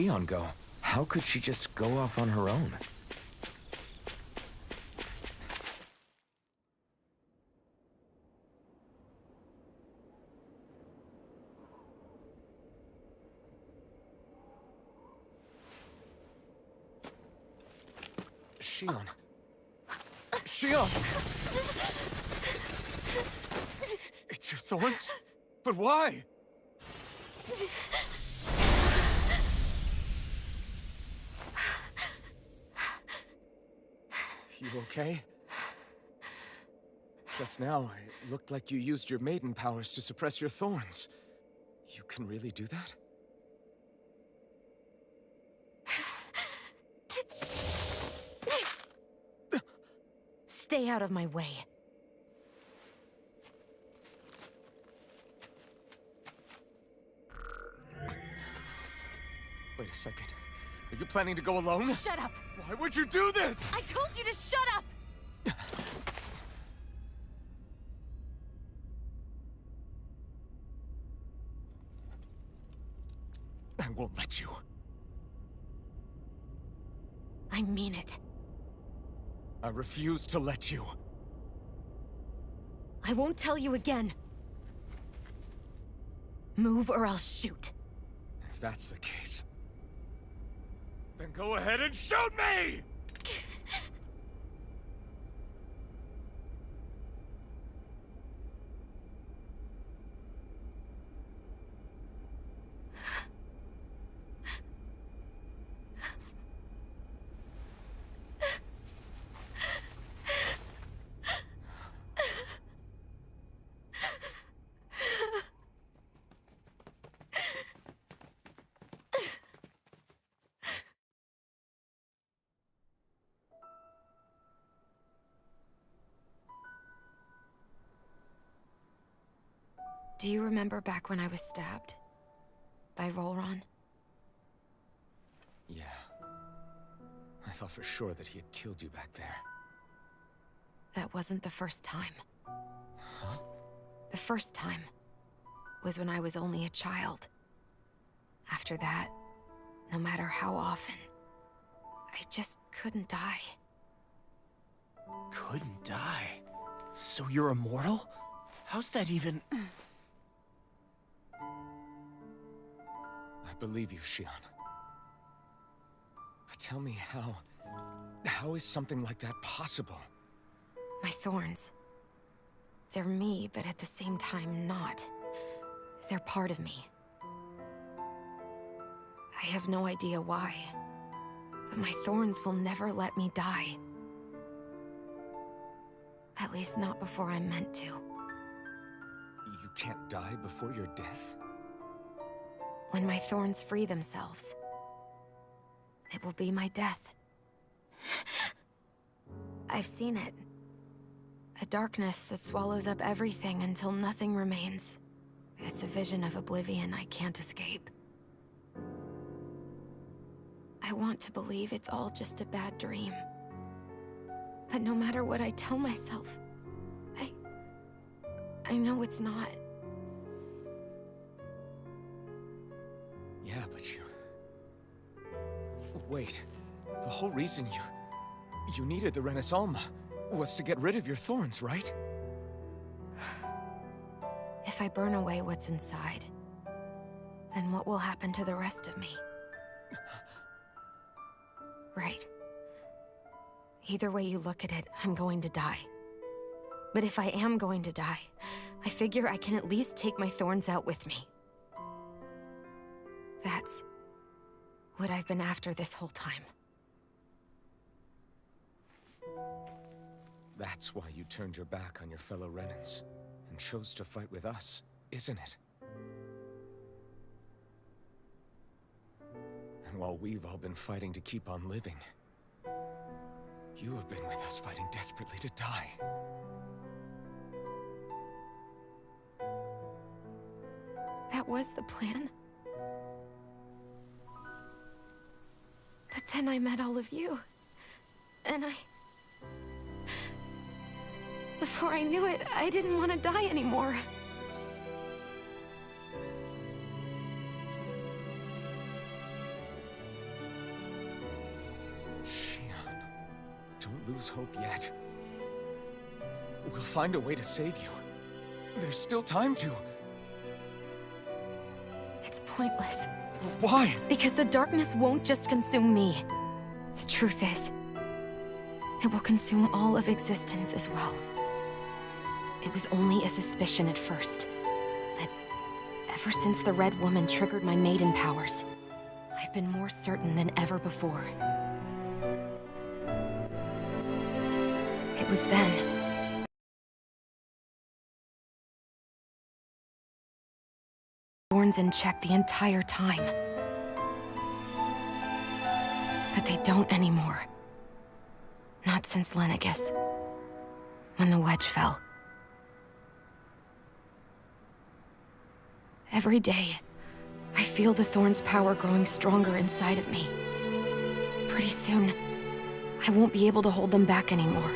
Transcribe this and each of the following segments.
Shion go? How could she just go off on her own? Shion. Shion! It's your thorns? But why? You okay? Just now, it looked like you used your maiden powers to suppress your thorns. You can really do that? Stay out of my way. Wait a second. Are you planning to go alone? Shut up! Why would you do this? I told you to shut up! I won't let you. I mean it. I refuse to let you. I won't tell you again. Move or I'll shoot. If that's the case, then go ahead and shoot me! Do you remember back when I was stabbed? By Volron? Yeah. I thought for sure that he had killed you back there. That wasn't the first time. Huh? The first time was when I was only a child. After that, no matter how often, I just couldn't die. Couldn't die? So you're immortal? How's that even... I believe you, Shion. But tell me how is something like that possible? My thorns. They're me, but at the same time not. They're part of me. I have no idea why, but my thorns will never let me die. At least not before I'm meant to. You can't die before your death? When my thorns free themselves, it will be my death. I've seen it. A darkness that swallows up everything until nothing remains. It's a vision of oblivion I can't escape. I want to believe it's all just a bad dream. But no matter what I tell myself, I know it's not. Yeah, but you... Wait. The whole reason you needed the Renaissance was to get rid of your thorns, right? If I burn away what's inside, then what will happen to the rest of me? Right. Either way you look at it, I'm going to die. But if I am going to die, I figure I can at least take my thorns out with me. That's what I've been after this whole time. That's why you turned your back on your fellow Renans and chose to fight with us, isn't it? And while we've all been fighting to keep on living, you have been with us fighting desperately to die. That was the plan. But then I met all of you. And before I knew it, I didn't want to die anymore. lose hope yet. We'll find a way to save you. There's still time to. It's pointless. Why? Because the darkness won't just consume me. The truth is, it will consume all of existence as well. It was only a suspicion at first. But ever since the Red Woman triggered my maiden powers, I've been more certain than ever before. It was then. Thorns in check the entire time. But they don't anymore. Not since Lenegus. When the wedge fell. Every day, I feel the Thorn's power growing stronger inside of me. Pretty soon, I won't be able to hold them back anymore.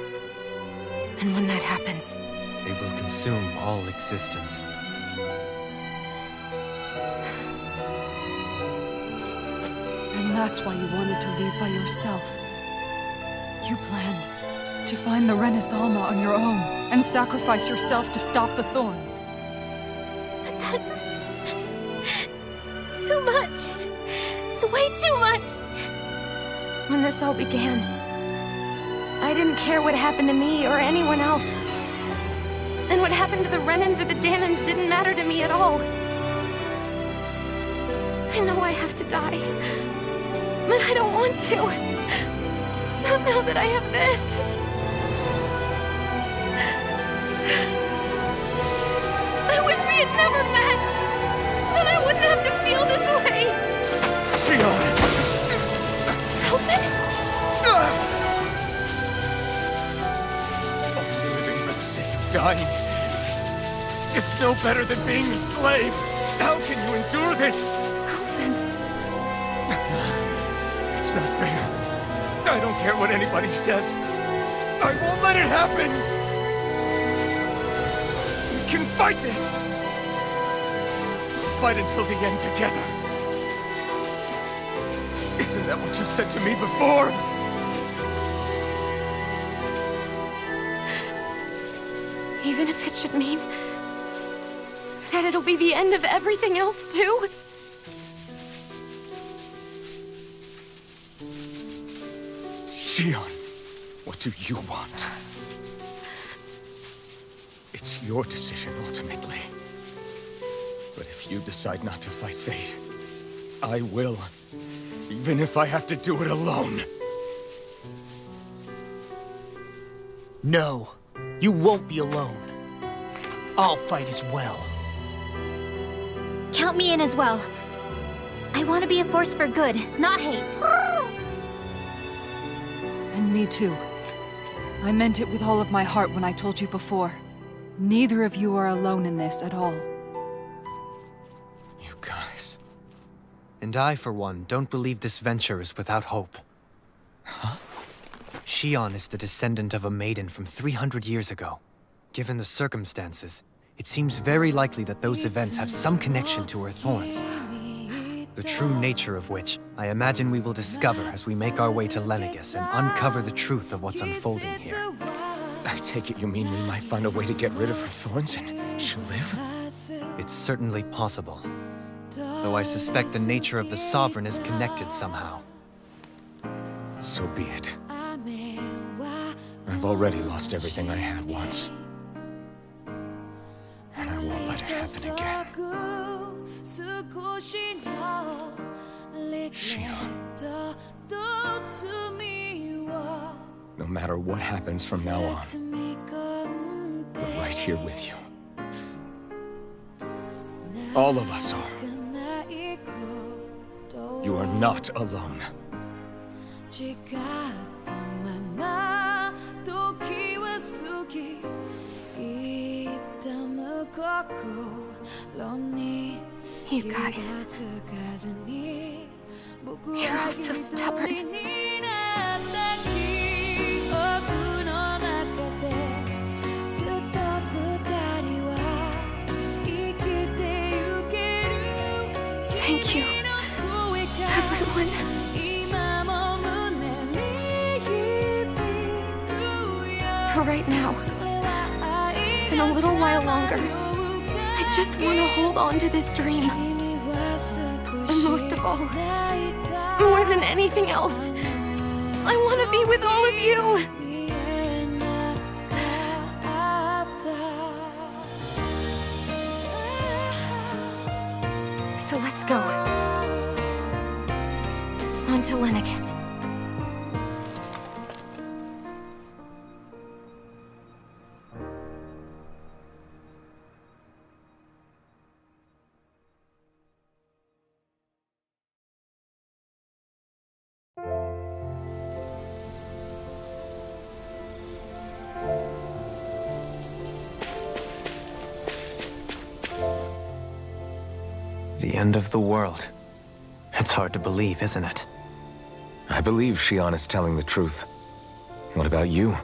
And when that happens... They will consume all existence. And that's why you wanted to leave by yourself. You planned to find the Renaissance on your own and sacrifice yourself to stop the Thorns. But that's... too much. It's way too much. When this all began, I didn't care what happened to me or anyone else. And what happened to the Renans or the Danans didn't matter to me at all. I know I have to die, but I don't want to. Not now that I have this. I wish we had never met. Then I wouldn't have to feel this way. Shion! Alvin? Only living for the sake of dying is no better than being a slave. How can you endure this? Alvin. It's not fair. I don't care what anybody says. I won't let it happen! We can fight this! We'll fight until the end together. Isn't that what you said to me before? Even if it should mean that it'll be the end of everything else, too? Shion, what do you want? It's your decision, ultimately. But if you decide not to fight fate, I will. Even if I have to do it alone. No, you won't be alone. I'll fight as well. Count me in as well. I want to be a force for good, not hate. And me too. I meant it with all of my heart when I told you before. Neither of you are alone in this at all. You guys... And I, for one, don't believe this venture is without hope. Huh? Shion is the descendant of a maiden from 300 years ago. Given the circumstances, it seems very likely that those events have some connection to her thorns. The true nature of which, I imagine we will discover as we make our way to Lenegus and uncover the truth of what's unfolding here. I take it you mean we might find a way to get rid of her thorns and she'll live? It's certainly possible. Though I suspect the nature of the Sovereign is connected somehow. So be it. I've already lost everything I had once. And I won't let it happen again. Shion. No matter what happens from now on, we're right here with you. All of us are. You are not alone. You guys... you're all so stubborn. Thank you, everyone. right now. In a little while longer, I just want to hold on to this dream. And most of all, more than anything else, I want to be with all of you! So let's go. On to Lenegis. The end of the world. It's hard to believe, isn't it? I believe Shion is telling the truth. What about you?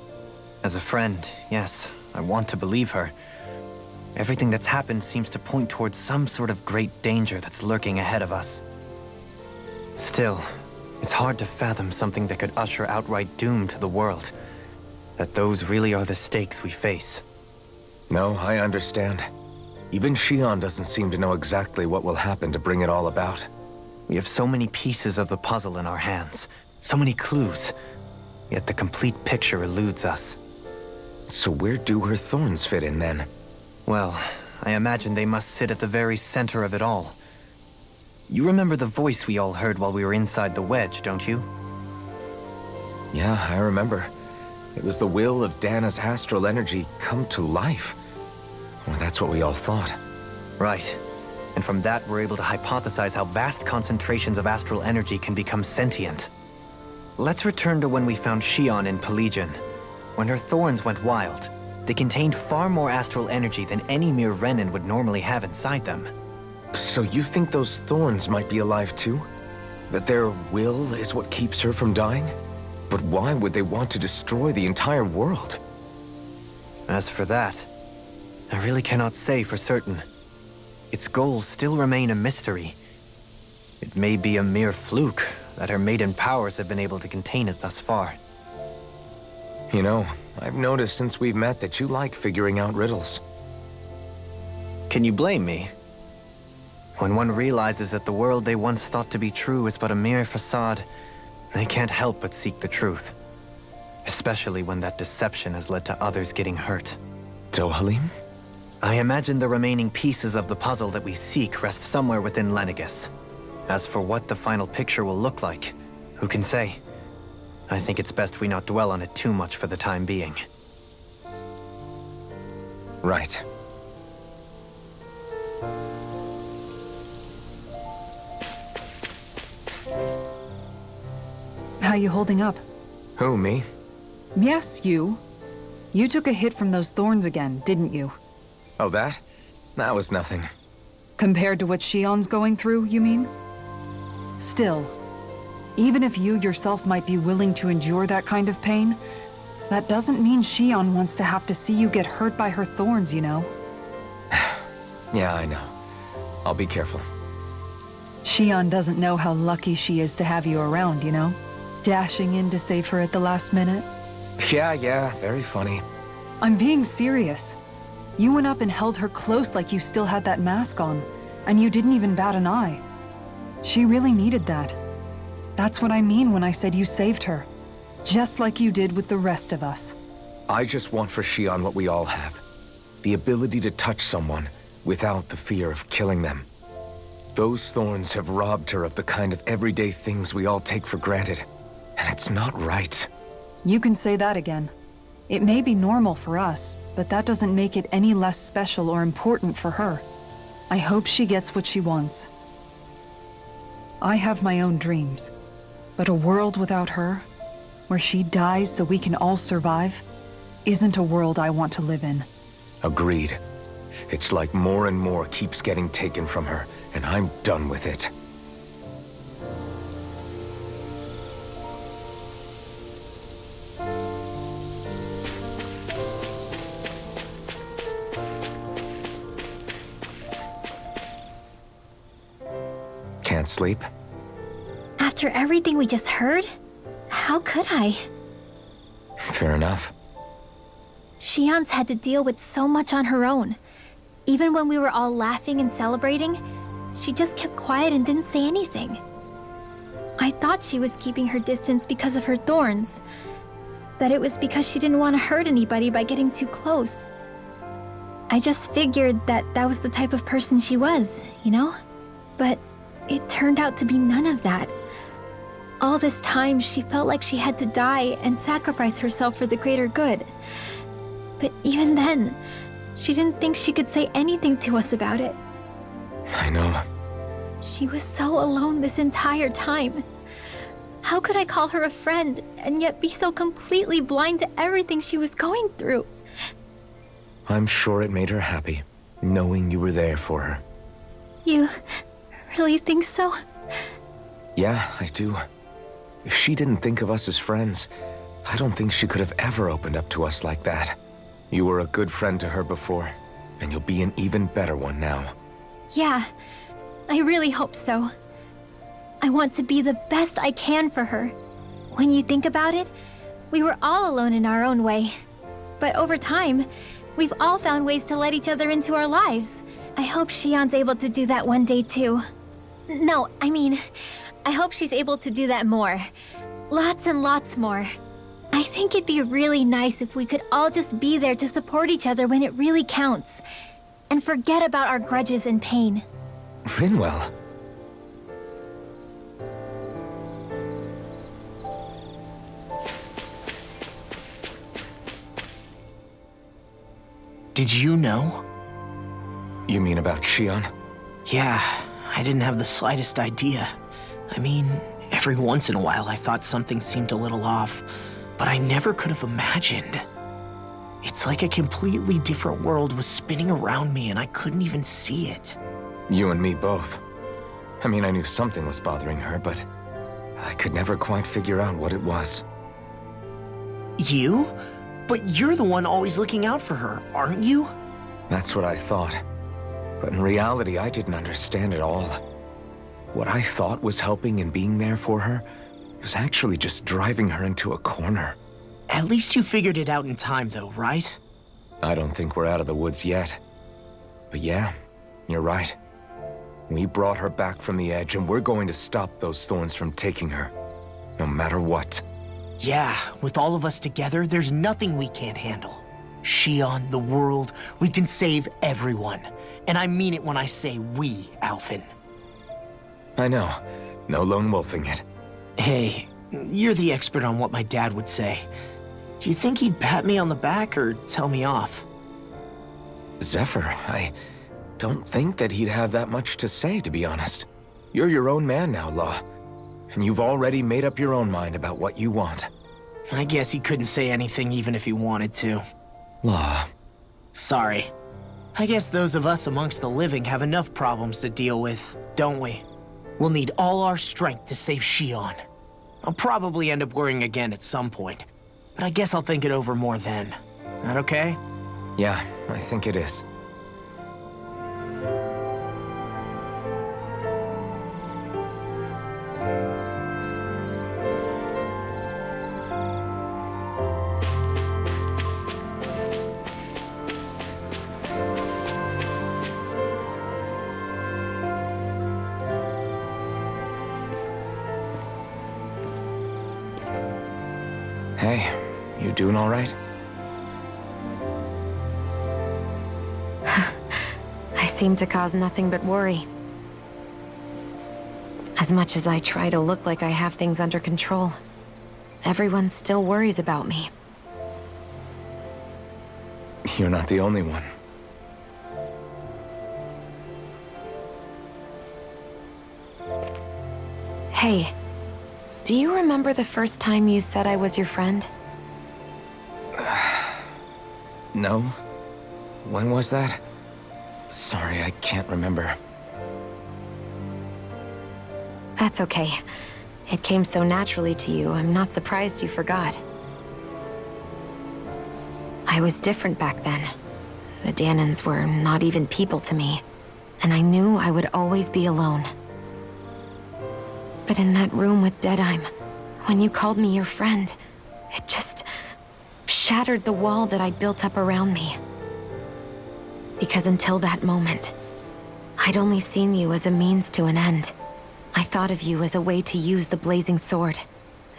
As a friend, yes, I want to believe her. Everything that's happened seems to point towards some sort of great danger that's lurking ahead of us. Still, it's hard to fathom something that could usher outright doom to the world. That those really are the stakes we face. No, I understand. Even Shion doesn't seem to know exactly what will happen to bring it all about. We have so many pieces of the puzzle in our hands, so many clues, yet the complete picture eludes us. So where do her thorns fit in then? Well, I imagine they must sit at the very center of it all. You remember the voice we all heard while we were inside the wedge, don't you? Yeah, I remember. It was the will of Dana's astral energy come to life. Well, that's what we all thought. Right. And from that, we're able to hypothesize how vast concentrations of astral energy can become sentient. Let's return to when we found Shion in Pelagian. When her thorns went wild, they contained far more astral energy than any mere Renin would normally have inside them. So you think those thorns might be alive too? That their will is what keeps her from dying? But why would they want to destroy the entire world? As for that, I really cannot say for certain. Its goals still remain a mystery. It may be a mere fluke that her maiden powers have been able to contain it thus far. You know, I've noticed since we've met that you like figuring out riddles. Can you blame me? When one realizes that the world they once thought to be true is but a mere facade, they can't help but seek the truth. Especially when that deception has led to others getting hurt. Dohalim? I imagine the remaining pieces of the puzzle that we seek rest somewhere within Lenegis. As for what the final picture will look like, who can say? I think it's best we not dwell on it too much for the time being. Right. How you holding up? Who, me? Yes, you. You took a hit from those thorns again, didn't you? Oh, that? That was nothing. Compared to what Shion's going through, you mean? Still, even if you yourself might be willing to endure that kind of pain, that doesn't mean Shion wants to have to see you get hurt by her thorns, you know? Yeah, I know. I'll be careful. Shion doesn't know how lucky she is to have you around, you know? Dashing in to save her at the last minute. Yeah, very funny. I'm being serious. You went up and held her close like you still had that mask on, and you didn't even bat an eye. She really needed that. That's what I mean when I said you saved her. Just like you did with the rest of us. I just want for Shion what we all have. The ability to touch someone without the fear of killing them. Those thorns have robbed her of the kind of everyday things we all take for granted. And it's not right. You can say that again. It may be normal for us, but that doesn't make it any less special or important for her. I hope she gets what she wants. I have my own dreams, but a world without her, where she dies so we can all survive, isn't a world I want to live in. Agreed. It's like more and more keeps getting taken from her, and I'm done with it. Can't sleep? After everything we just heard? How could I? Fair enough. Shion's had to deal with so much on her own. Even when we were all laughing and celebrating, she just kept quiet and didn't say anything. I thought she was keeping her distance because of her thorns. That it was because she didn't want to hurt anybody by getting too close. I just figured that that was the type of person she was, you know? But it turned out to be none of that. All this time, she felt like she had to die and sacrifice herself for the greater good. But even then, she didn't think she could say anything to us about it. I know. She was so alone this entire time. How could I call her a friend and yet be so completely blind to everything she was going through? I'm sure it made her happy, knowing you were there for her. You really think so? Yeah, I do. If she didn't think of us as friends, I don't think she could have ever opened up to us like that. You were a good friend to her before, and you'll be an even better one now. Yeah, I really hope so. I want to be the best I can for her. When you think about it, we were all alone in our own way. But over time, we've all found ways to let each other into our lives. I hope Shion's able to do that one day too. No, I mean, I hope she's able to do that more. Lots and lots more. I think it'd be really nice if we could all just be there to support each other when it really counts. And forget about our grudges and pain. Rinwell. Did you know? You mean about Shion? Yeah, I didn't have the slightest idea. I mean, every once in a while I thought something seemed a little off, but I never could have imagined. It's like a completely different world was spinning around me and I couldn't even see it. You and me both. I mean, I knew something was bothering her, but I could never quite figure out what it was. You? But you're the one always looking out for her, aren't you? That's what I thought. But in reality, I didn't understand it all. What I thought was helping and being there for her was actually just driving her into a corner. At least you figured it out in time, though, right? I don't think we're out of the woods yet. But yeah, you're right. We brought her back from the edge, and we're going to stop those thorns from taking her, no matter what. Yeah, with all of us together, there's nothing we can't handle. Shion, the world, we can save everyone. And I mean it when I say we, Alphen. I know. No lone wolfing it. Hey, you're the expert on what my dad would say. Do you think he'd pat me on the back or tell me off? Zephyr, I don't think that he'd have that much to say, to be honest. You're your own man now, Law. And you've already made up your own mind about what you want. I guess he couldn't say anything even if he wanted to. Law. Sorry. I guess those of us amongst the living have enough problems to deal with, don't we? We'll need all our strength to save Shion. I'll probably end up worrying again at some point, but I guess I'll think it over more then. That okay? Yeah, I think it is. Hey, you doing all right? I seem to cause nothing but worry. As much as I try to look like I have things under control, everyone still worries about me. You're not the only one. Hey, do you remember the first time you said I was your friend? No? When was that? Sorry, I can't remember. That's okay. It came so naturally to you, I'm not surprised you forgot. I was different back then. The Danans were not even people to me, and I knew I would always be alone. But in that room with Deadime, when you called me your friend, it just shattered the wall that I'd built up around me. Because until that moment, I'd only seen you as a means to an end. I thought of you as a way to use the blazing sword,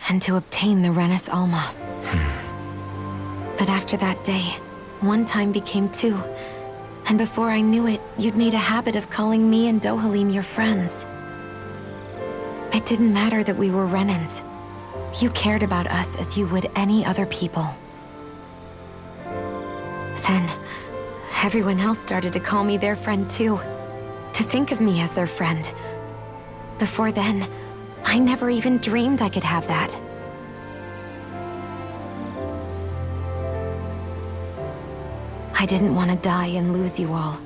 and to obtain the Renis Alma. But after that day, one time became two, and before I knew it, you'd made a habit of calling me and Dohalim your friends. It didn't matter that we were Renins. You cared about us as you would any other people. Then, everyone else started to call me their friend too. To think of me as their friend. Before then, I never even dreamed I could have that. I didn't want to die and lose you all.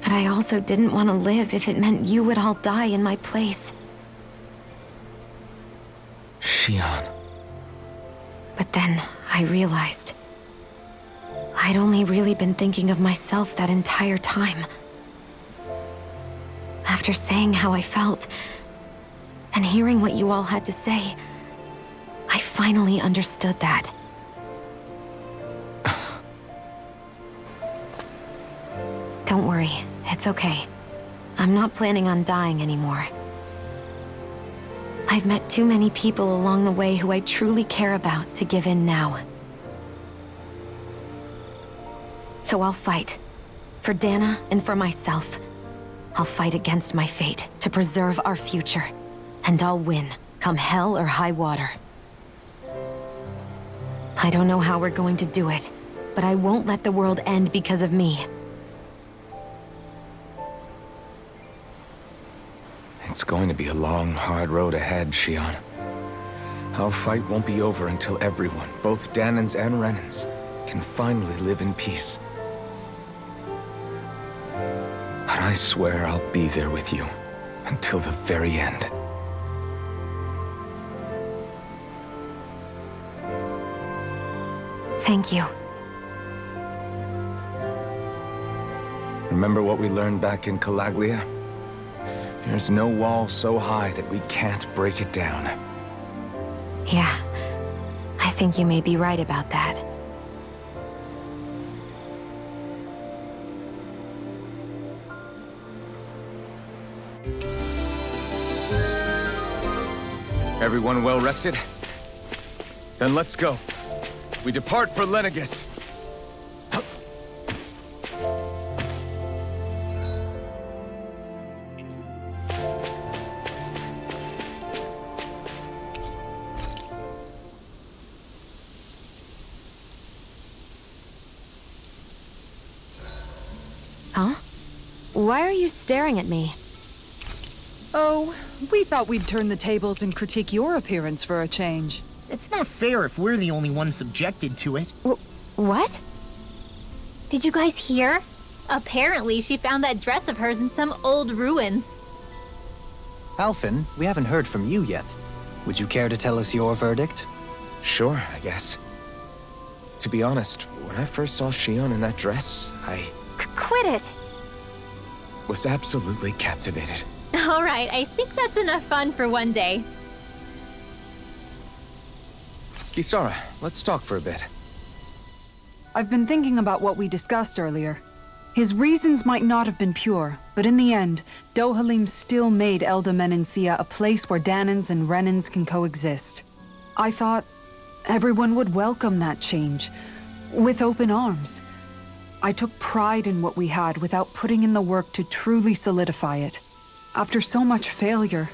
But I also didn't want to live if it meant you would all die in my place. Shion. But then, I realized I'd only really been thinking of myself that entire time. After saying how I felt, and hearing what you all had to say, I finally understood that. Don't worry, it's okay. I'm not planning on dying anymore. I've met too many people along the way who I truly care about to give in now. So I'll fight. For Dana and for myself. I'll fight against my fate to preserve our future. And I'll win, come hell or high water. I don't know how we're going to do it, but I won't let the world end because of me. It's going to be a long, hard road ahead, Shion. Our fight won't be over until everyone, both Danans and Renins, can finally live in peace. But I swear I'll be there with you until the very end. Thank you. Remember what we learned back in Calaglia? There's no wall so high that we can't break it down. Yeah, I think you may be right about that. Everyone well rested? Then let's go. We depart for Lenegus. Huh? Why are you staring at me? Oh, we thought we'd turn the tables and critique your appearance for a change. It's not fair if we're the only ones subjected to it. What? Did you guys hear? Apparently, she found that dress of hers in some old ruins. Alphen, we haven't heard from you yet. Would you care to tell us your verdict? Sure, I guess. To be honest, when I first saw Shion in that dress, I Quit it! was absolutely captivated. All right, I think that's enough fun for one day. Kisara, let's talk for a bit. I've been thinking about what we discussed earlier. His reasons might not have been pure, but in the end, Dohalim still made Elda Menencia a place where Danans and Renins can coexist. I thought everyone would welcome that change, with open arms. I took pride in what we had without putting in the work to truly solidify it. After so much failure,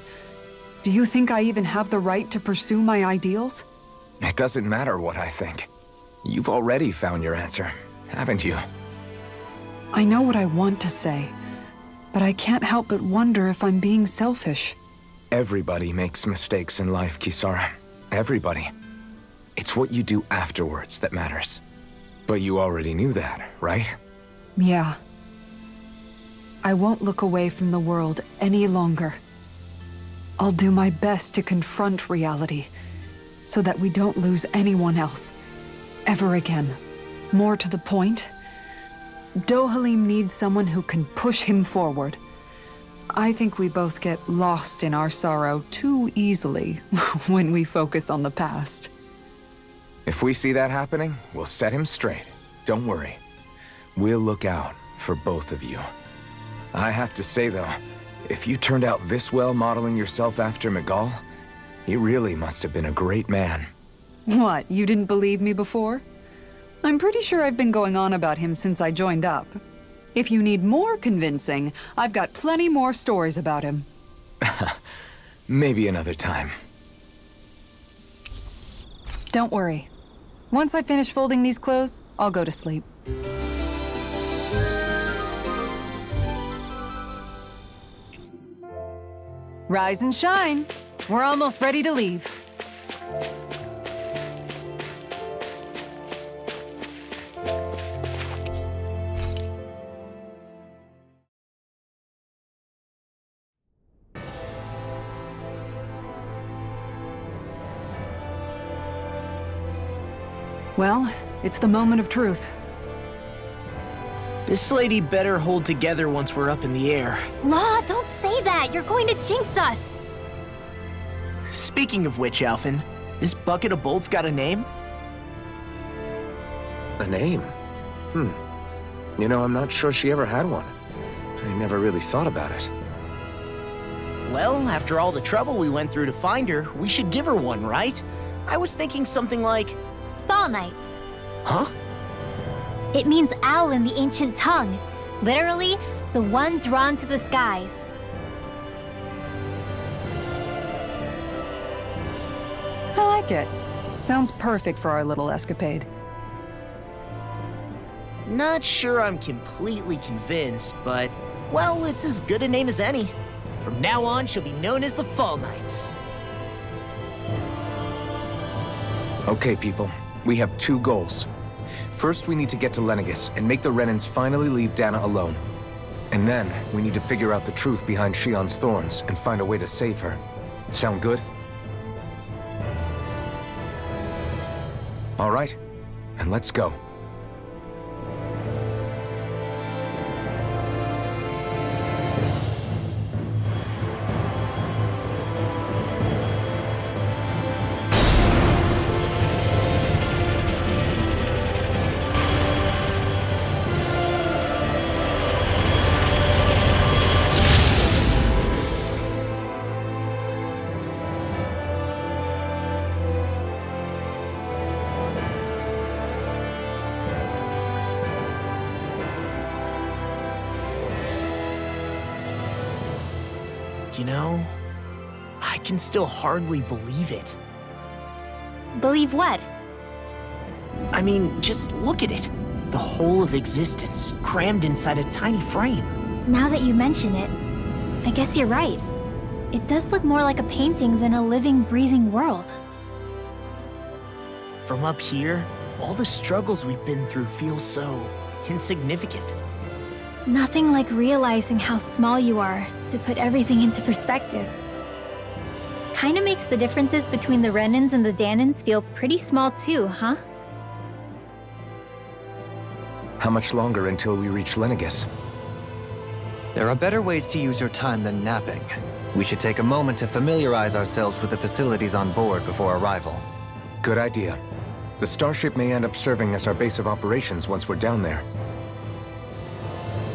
do you think I even have the right to pursue my ideals? It doesn't matter what I think. You've already found your answer, haven't you? I know what I want to say, but I can't help but wonder if I'm being selfish. Everybody makes mistakes in life, Kisara. Everybody. It's what you do afterwards that matters. But you already knew that, right? Yeah. I won't look away from the world any longer. I'll do my best to confront reality, so that we don't lose anyone else, ever again. More to the point, Dohalim needs someone who can push him forward. I think we both get lost in our sorrow too easily when we focus on the past. If we see that happening, we'll set him straight. Don't worry. We'll look out for both of you. I have to say, though, if you turned out this well modeling yourself after Miguel, he really must have been a great man. What, you didn't believe me before? I'm pretty sure I've been going on about him since I joined up. If you need more convincing, I've got plenty more stories about him. Maybe another time. Don't worry. Once I finish folding these clothes, I'll go to sleep. Rise and shine. We're almost ready to leave. Well, it's the moment of truth. This lady better hold together once we're up in the air. Law, don't say that! You're going to jinx us! Speaking of which, Alphen, this bucket of bolts got a name? A name? You know, I'm not sure she ever had one. I never really thought about it. Well, after all the trouble we went through to find her, we should give her one, right? I was thinking something like... Fall Knights. Huh? It means owl in the ancient tongue. Literally, the one drawn to the skies. I like it. Sounds perfect for our little escapade. Not sure I'm completely convinced, but, well, it's as good a name as any. From now on, she'll be known as the Fall Knights. Okay, people. We have two goals. First, we need to get to Lenegis and make the Renans finally leave Dana alone. And then, we need to figure out the truth behind Shion's thorns and find a way to save her. Sound good? All right, then let's go. You know, I can still hardly believe it. Believe what? I mean, just look at it. The whole of existence, crammed inside a tiny frame. Now that you mention it, I guess you're right. It does look more like a painting than a living, breathing world. From up here, all the struggles we've been through feel so insignificant. Nothing like realizing how small you are to put everything into perspective. Kinda makes the differences between the Renans and the Danans feel pretty small too, huh? How much longer until we reach Lenegis? There are better ways to use your time than napping. We should take a moment to familiarize ourselves with the facilities on board before arrival. Good idea. The starship may end up serving as our base of operations once we're down there.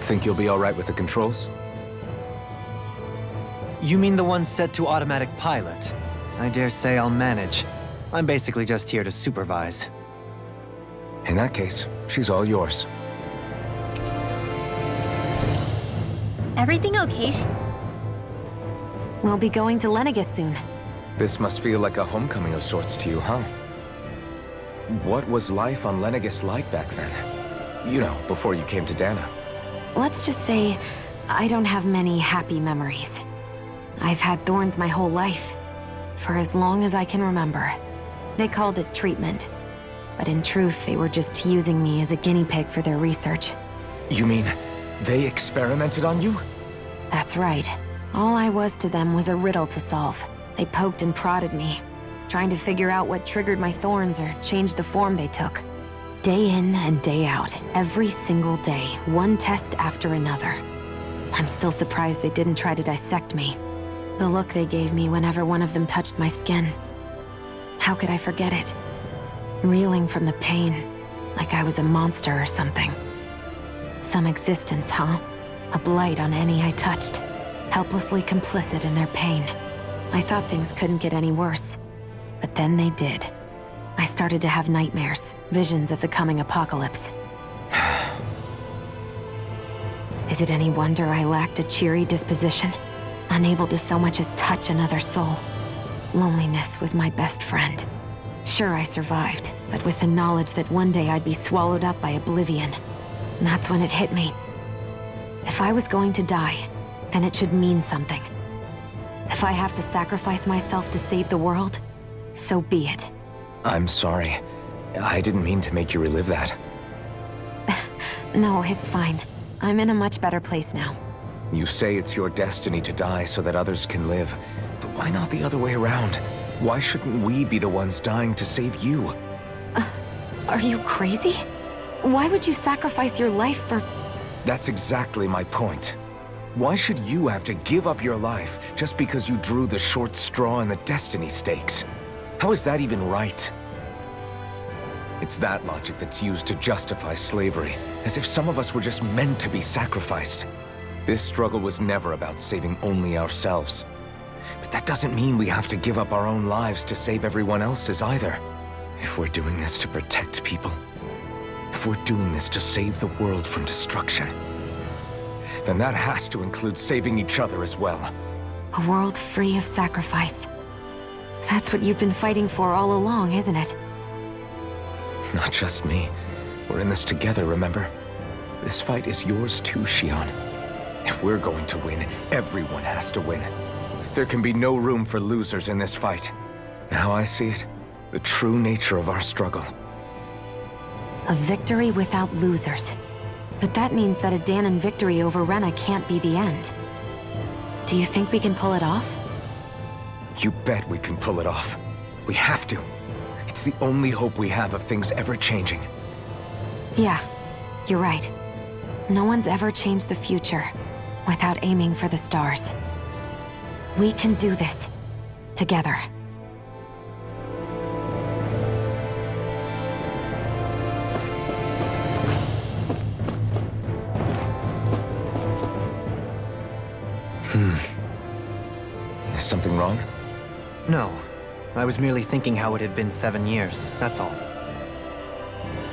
Think you'll be all right with the controls? You mean the one set to automatic pilot? I dare say I'll manage. I'm basically just here to supervise. In that case, she's all yours. Everything okay? We'll be going to Lenegis soon. This must feel like a homecoming of sorts to you, huh? What was life on Lenegis like back then? You know, before you came to Dana. Let's just say, I don't have many happy memories. I've had thorns my whole life, for as long as I can remember. They called it treatment, but in truth, they were just using me as a guinea pig for their research. You mean, they experimented on you? That's right. All I was to them was a riddle to solve. They poked and prodded me, trying to figure out what triggered my thorns or changed the form they took. Day in and day out, every single day, one test after another. I'm still surprised they didn't try to dissect me. The look they gave me whenever one of them touched my skin. How could I forget it? reeling from the pain, like I was a monster or something. Some existence, huh? A blight on any I touched, helplessly complicit in their pain. I thought things couldn't get any worse, but then they did. I started to have nightmares, visions of the coming apocalypse. Is it any wonder I lacked a cheery disposition? Unable to so much as touch another soul. Loneliness was my best friend. Sure, I survived, but with the knowledge that one day I'd be swallowed up by oblivion. And that's when it hit me. If I was going to die, then it should mean something. If I have to sacrifice myself to save the world, so be it. I'm sorry. I didn't mean to make you relive that. No, it's fine. I'm in a much better place now. You say it's your destiny to die so that others can live. But why not the other way around? Why shouldn't we be the ones dying to save you? Are you crazy? Why would you sacrifice your life for... That's exactly my point. Why should you have to give up your life just because you drew the short straw in the destiny stakes? How is that even right? It's that logic that's used to justify slavery, as if some of us were just meant to be sacrificed. This struggle was never about saving only ourselves. But that doesn't mean we have to give up our own lives to save everyone else's either. If we're doing this to protect people, if we're doing this to save the world from destruction, then that has to include saving each other as well. A world free of sacrifice. That's what you've been fighting for all along, isn't it? Not just me. We're in this together, remember? This fight is yours too, Xion. If we're going to win, everyone has to win. There can be no room for losers in this fight. Now I see it. The true nature of our struggle. A victory without losers. But that means that a Danon victory over Rena can't be the end. Do you think we can pull it off? You bet we can pull it off. We have to. It's the only hope we have of things ever changing. Yeah, you're right. No one's ever changed the future without aiming for the stars. We can do this. Together. Is something wrong? No. I was merely thinking how it had been 7 years, that's all.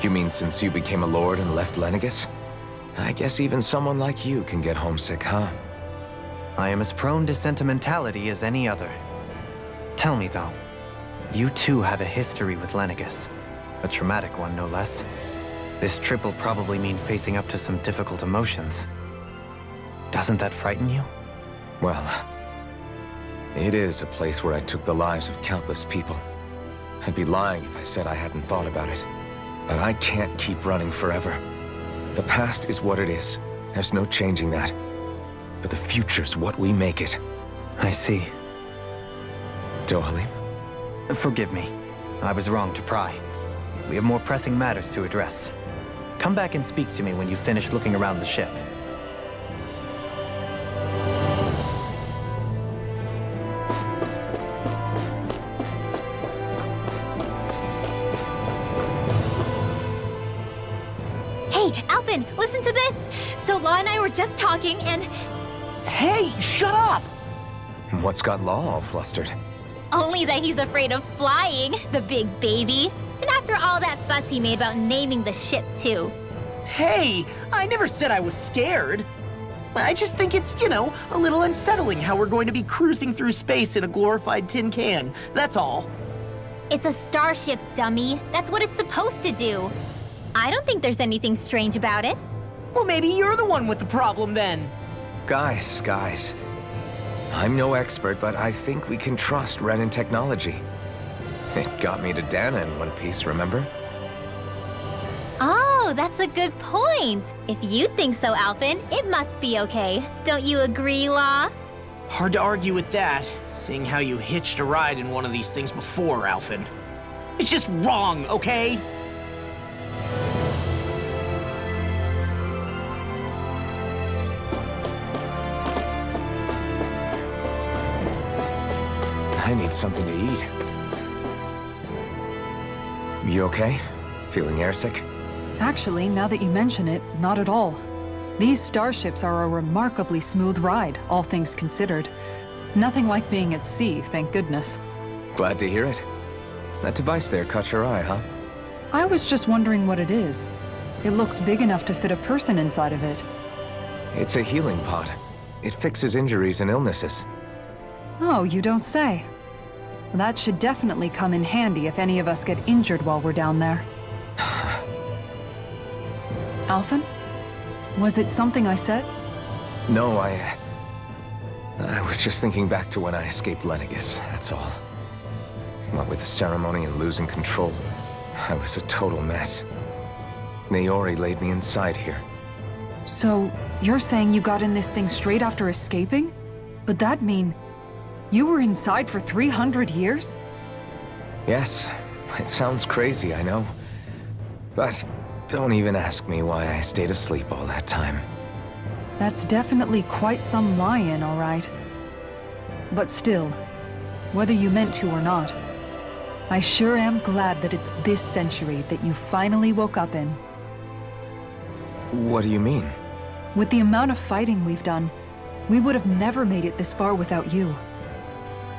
You mean since you became a lord and left Lenegis? I guess even someone like you can get homesick, huh? I am as prone to sentimentality as any other. Tell me, though, you too have a history with Lenegis. A traumatic one, no less. This trip will probably mean facing up to some difficult emotions. Doesn't that frighten you? Well, it is a place where I took the lives of countless people. I'd be lying if I said I hadn't thought about it. But I can't keep running forever. The past is what it is. There's no changing that. But the future's what we make it. I see. Dohalim? Forgive me. I was wrong to pry. We have more pressing matters to address. Come back and speak to me when you finish looking around the ship. Hey, Alpin, listen to this! So Law and I were just talking and... Hey, shut up! What's got Law all flustered? Only that he's afraid of flying, the big baby. And after all that fuss he made about naming the ship, too. Hey, I never said I was scared. I just think it's, a little unsettling how we're going to be cruising through space in a glorified tin can. That's all. It's a starship, dummy. That's what it's supposed to do. I don't think there's anything strange about it. Well, maybe you're the one with the problem then. Guys. I'm no expert, but I think we can trust Renan technology. It got me to Dana in one piece, remember? Oh, that's a good point. If you think so, Alpin, it must be okay. Don't you agree, Law? Hard to argue with that, seeing how you hitched a ride in one of these things before, Alphin. It's just wrong, okay? I need something to eat. You okay? Feeling airsick? Actually, now that you mention it, not at all. These starships are a remarkably smooth ride, all things considered. Nothing like being at sea, thank goodness. Glad to hear it. That device there caught your eye, huh? I was just wondering what it is. It looks big enough to fit a person inside of it. It's a healing pod. It fixes injuries and illnesses. Oh, you don't say. That should definitely come in handy if any of us get injured while we're down there. Alphen? Was it something I said? No, I was just thinking back to when I escaped Lenegis, that's all. What with the ceremony and losing control, I was a total mess. Naori laid me inside here. So, you're saying you got in this thing straight after escaping? But that mean... you were inside for 300 years? Yes, it sounds crazy, I know. But don't even ask me why I stayed asleep all that time. That's definitely quite some lie-in, all right. But still, whether you meant to or not, I sure am glad that it's this century that you finally woke up in. What do you mean? With the amount of fighting we've done, we would have never made it this far without you.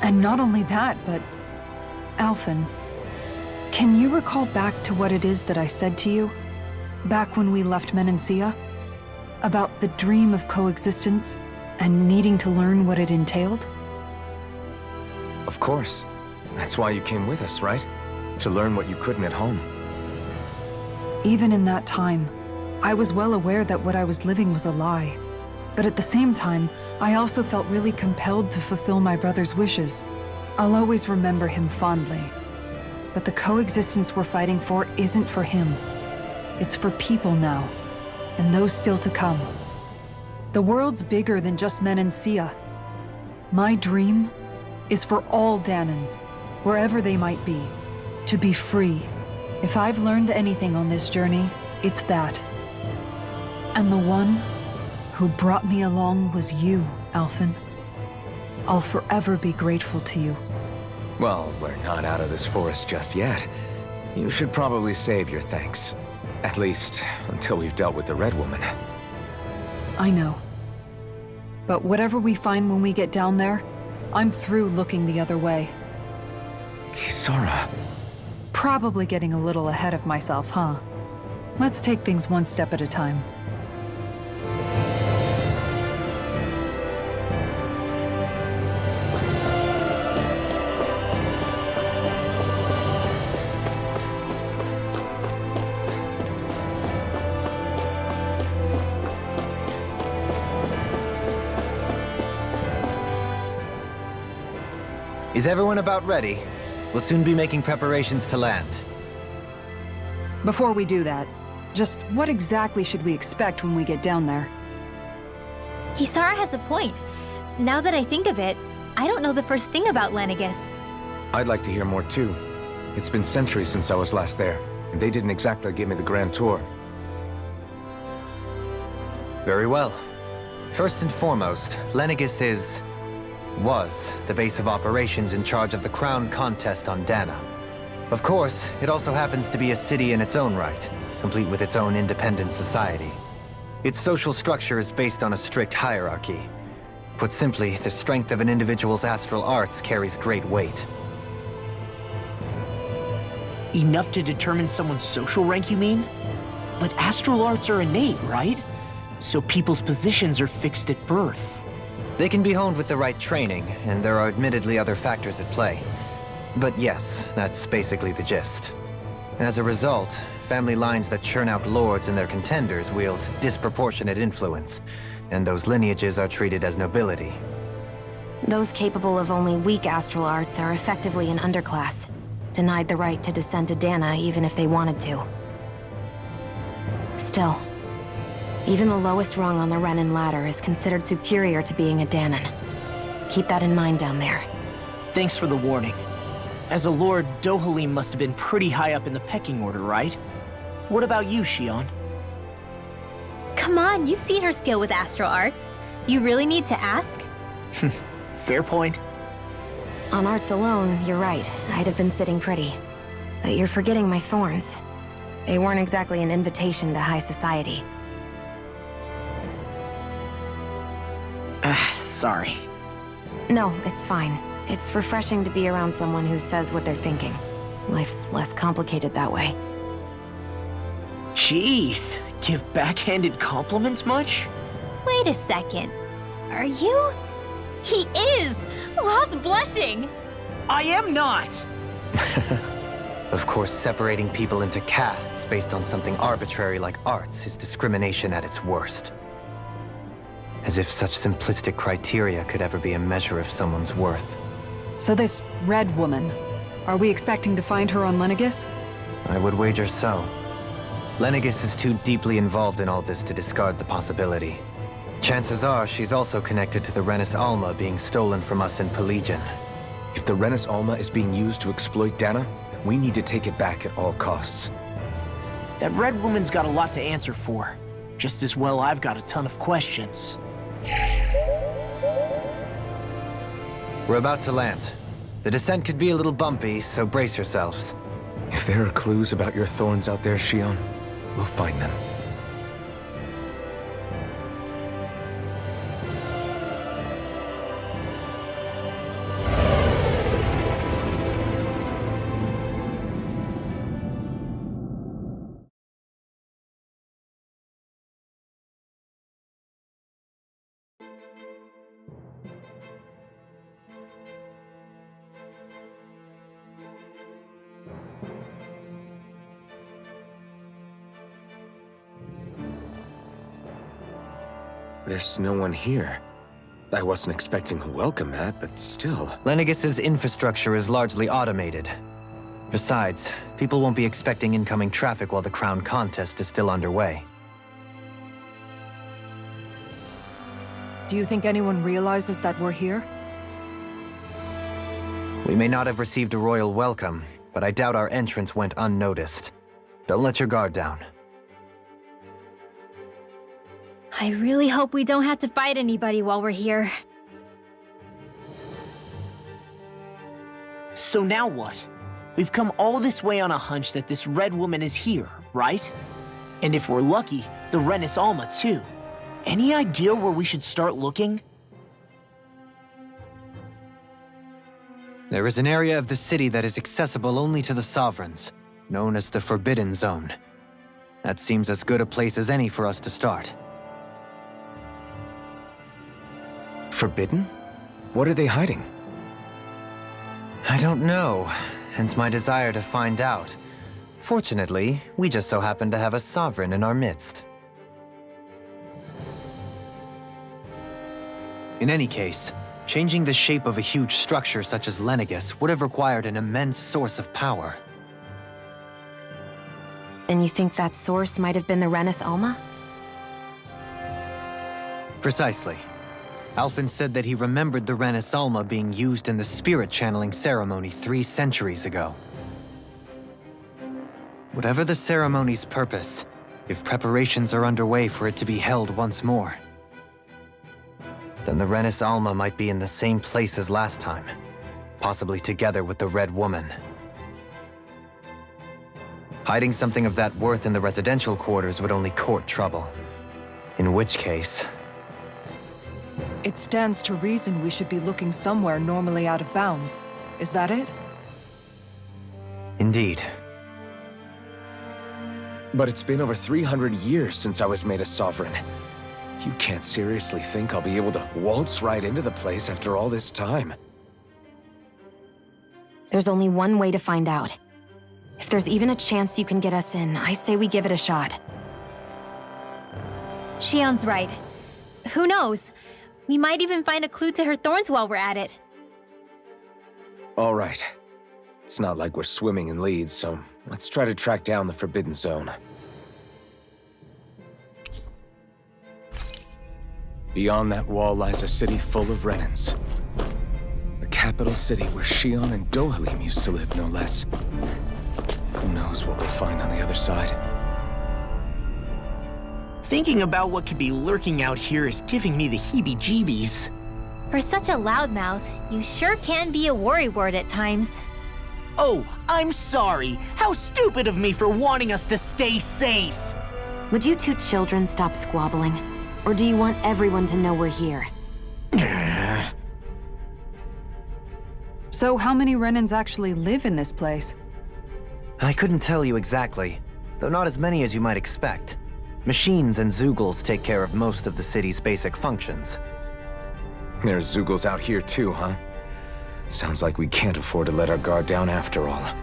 And not only that, but... Alphen, can you recall back to what it is that I said to you? Back when we left Menancia? About the dream of coexistence, and needing to learn what it entailed? Of course. That's why you came with us, right? To learn what you couldn't at home. Even in that time, I was well aware that what I was living was a lie. But at the same time, I also felt really compelled to fulfill my brother's wishes. I'll always remember him fondly. But the coexistence we're fighting for isn't for him. It's for people now, and those still to come. The world's bigger than just Menancia. My dream is for all Danans, wherever they might be, to be free. If I've learned anything on this journey, it's that. And the one who brought me along was you, Alphen. I'll forever be grateful to you. Well, we're not out of this forest just yet. You should probably save your thanks. At least, until we've dealt with the Red Woman. I know. But whatever we find when we get down there, I'm through looking the other way. Kisara. Probably getting a little ahead of myself, huh? Let's take things one step at a time. Is everyone about ready? We'll soon be making preparations to land. Before we do that, just what exactly should we expect when we get down there? Kisara has a point. Now that I think of it, I don't know the first thing about Lenegis. I'd like to hear more too. It's been centuries since I was last there, and they didn't exactly give me the grand tour. Very well. First and foremost, Lenegis was the base of operations in charge of the crown contest on Dana. Of course, it also happens to be a city in its own right, complete with its own independent society. Its social structure is based on a strict hierarchy. Put simply, the strength of an individual's astral arts carries great weight. Enough to determine someone's social rank, you mean? But astral arts are innate, right? So people's positions are fixed at birth. They can be honed with the right training, and there are admittedly other factors at play. But yes, that's basically the gist. As a result, family lines that churn out lords and their contenders wield disproportionate influence, and those lineages are treated as nobility. Those capable of only weak astral arts are effectively an underclass, denied the right to descend to Dana even if they wanted to. Still, even the lowest rung on the Renan ladder is considered superior to being a Danan. Keep that in mind down there. Thanks for the warning. As a lord, Dohalim must have been pretty high up in the pecking order, right? What about you, Shion? Come on, you've seen her skill with astral arts. You really need to ask? Fair point. On arts alone, you're right. I'd have been sitting pretty. But you're forgetting my thorns. They weren't exactly an invitation to high society. Sorry. No, it's fine. It's refreshing to be around someone who says what they're thinking. Life's less complicated that way. Jeez, give backhanded compliments much? Wait a second. Are you? He is! Lost blushing! I am not! Of course, separating people into castes based on something arbitrary like arts is discrimination at its worst. As if such simplistic criteria could ever be a measure of someone's worth. So this red woman, are we expecting to find her on Lenegis? I would wager so. Lenegis is too deeply involved in all this to discard the possibility. Chances are she's also connected to the Renis Alma being stolen from us in Pelegion. If the Renis Alma is being used to exploit Dana, we need to take it back at all costs. That red woman's got a lot to answer for. Just as well I've got a ton of questions. We're about to land. The descent could be a little bumpy, so brace yourselves. If there are clues about your thorns out there, Shion, we'll find them. There's no one here. I wasn't expecting a welcome mat, but still. Lenegis's infrastructure is largely automated. Besides, people won't be expecting incoming traffic while the crown contest is still underway. Do you think anyone realizes that we're here? We may not have received a royal welcome, but I doubt our entrance went unnoticed. Don't let your guard down. I really hope we don't have to fight anybody while we're here. So now what? We've come all this way on a hunch that this red woman is here, right? And if we're lucky, the Renis Alma too. Any idea where we should start looking? There is an area of the city that is accessible only to the Sovereigns, known as the Forbidden Zone. That seems as good a place as any for us to start. Forbidden? What are they hiding? I don't know, hence my desire to find out. Fortunately, we just so happen to have a Sovereign in our midst. In any case, changing the shape of a huge structure such as Lenegis would have required an immense source of power. Then you think that source might have been the Renis Alma? Precisely. Alphen said that he remembered the Renis Alma being used in the spirit channeling ceremony 3 centuries ago. Whatever the ceremony's purpose, if preparations are underway for it to be held once more, then the Renis Alma might be in the same place as last time, possibly together with the Red Woman. Hiding something of that worth in the residential quarters would only court trouble. In which case... It stands to reason we should be looking somewhere normally out of bounds. Is that it? Indeed. But it's been over 300 years since I was made a sovereign. You can't seriously think I'll be able to waltz right into the place after all this time. There's only one way to find out. If there's even a chance you can get us in, I say we give it a shot. Shion's right. Who knows? We might even find a clue to her thorns while we're at it. All right. It's not like we're swimming in leads, so let's try to track down the Forbidden Zone. Beyond that wall lies a city full of Renans. The capital city where Shion and Dohalim used to live, no less. Who knows what we'll find on the other side? Thinking about what could be lurking out here is giving me the heebie-jeebies. For such a loudmouth, you sure can be a worrywart at times. Oh, I'm sorry. How stupid of me for wanting us to stay safe. Would you two children stop squabbling? Or do you want everyone to know we're here? So how many Renans actually live in this place? I couldn't tell you exactly, though not as many as you might expect. Machines and Zeugles take care of most of the city's basic functions. There's Zeugles out here too, huh? Sounds like we can't afford to let our guard down after all.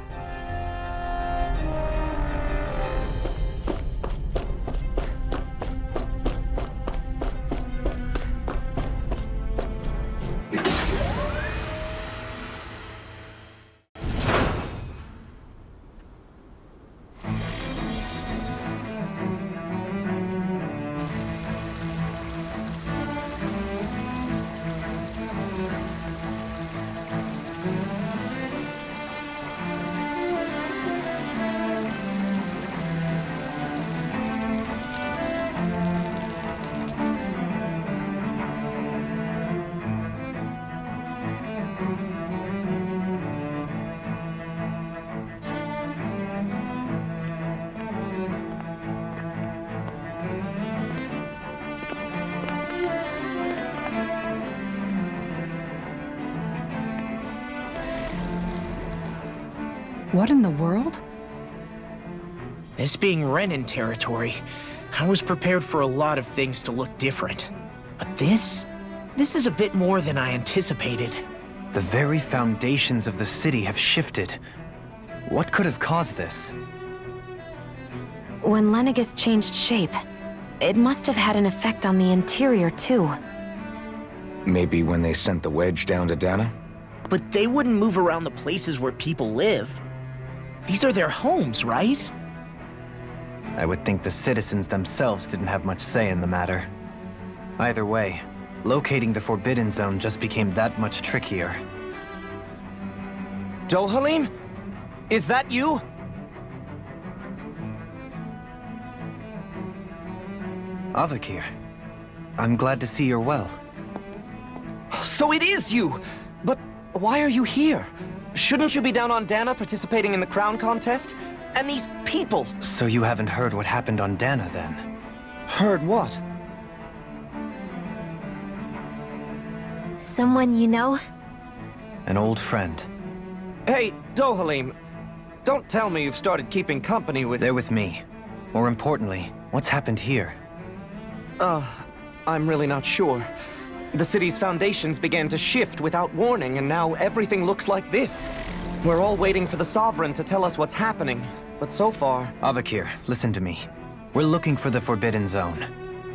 What in the world? This being Renan territory, I was prepared for a lot of things to look different. But this is a bit more than I anticipated. The very foundations of the city have shifted. What could have caused this? When Lenegis changed shape, it must have had an effect on the interior, too. Maybe when they sent the wedge down to Dana? But they wouldn't move around the places where people live. These are their homes, right? I would think the citizens themselves didn't have much say in the matter. Either way, locating the Forbidden Zone just became that much trickier. Dohalim? Is that you? Avakir, I'm glad to see you're well. So it is you! But why are you here? Shouldn't you be down on Dana participating in the crown contest? And these people! So you haven't heard what happened on Dana, then? Heard what? Someone you know? An old friend. Hey, Dohalim, don't tell me you've started keeping company with... They're with me. More importantly, what's happened here? I'm really not sure. The city's foundations began to shift without warning, and now everything looks like this. We're all waiting for the Sovereign to tell us what's happening, but so far... Avakir, listen to me. We're looking for the Forbidden Zone.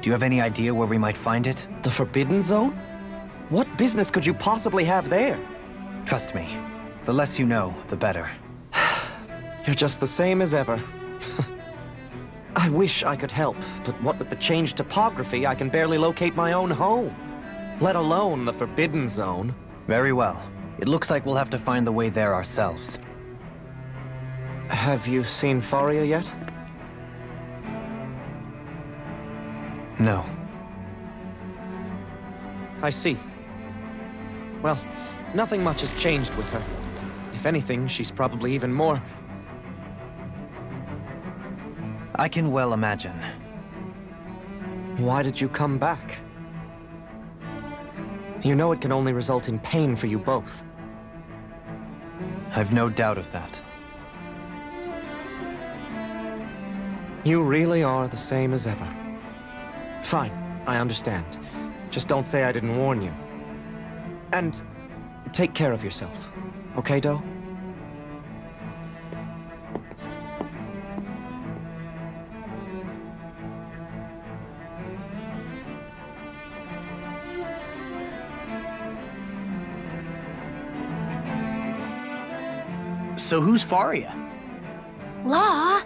Do you have any idea where we might find it? The Forbidden Zone? What business could you possibly have there? Trust me. The less you know, the better. You're just the same as ever. I wish I could help, but what with the changed topography, I can barely locate my own home. Let alone the Forbidden Zone. Very well. It looks like we'll have to find the way there ourselves. Have you seen Faria yet? No. I see. Well, nothing much has changed with her. If anything, she's probably even more... I can well imagine. Why did you come back? You know it can only result in pain for you both. I've no doubt of that. You really are the same as ever. Fine, I understand. Just don't say I didn't warn you. And take care of yourself, okay, Do? So who's Faria? Law?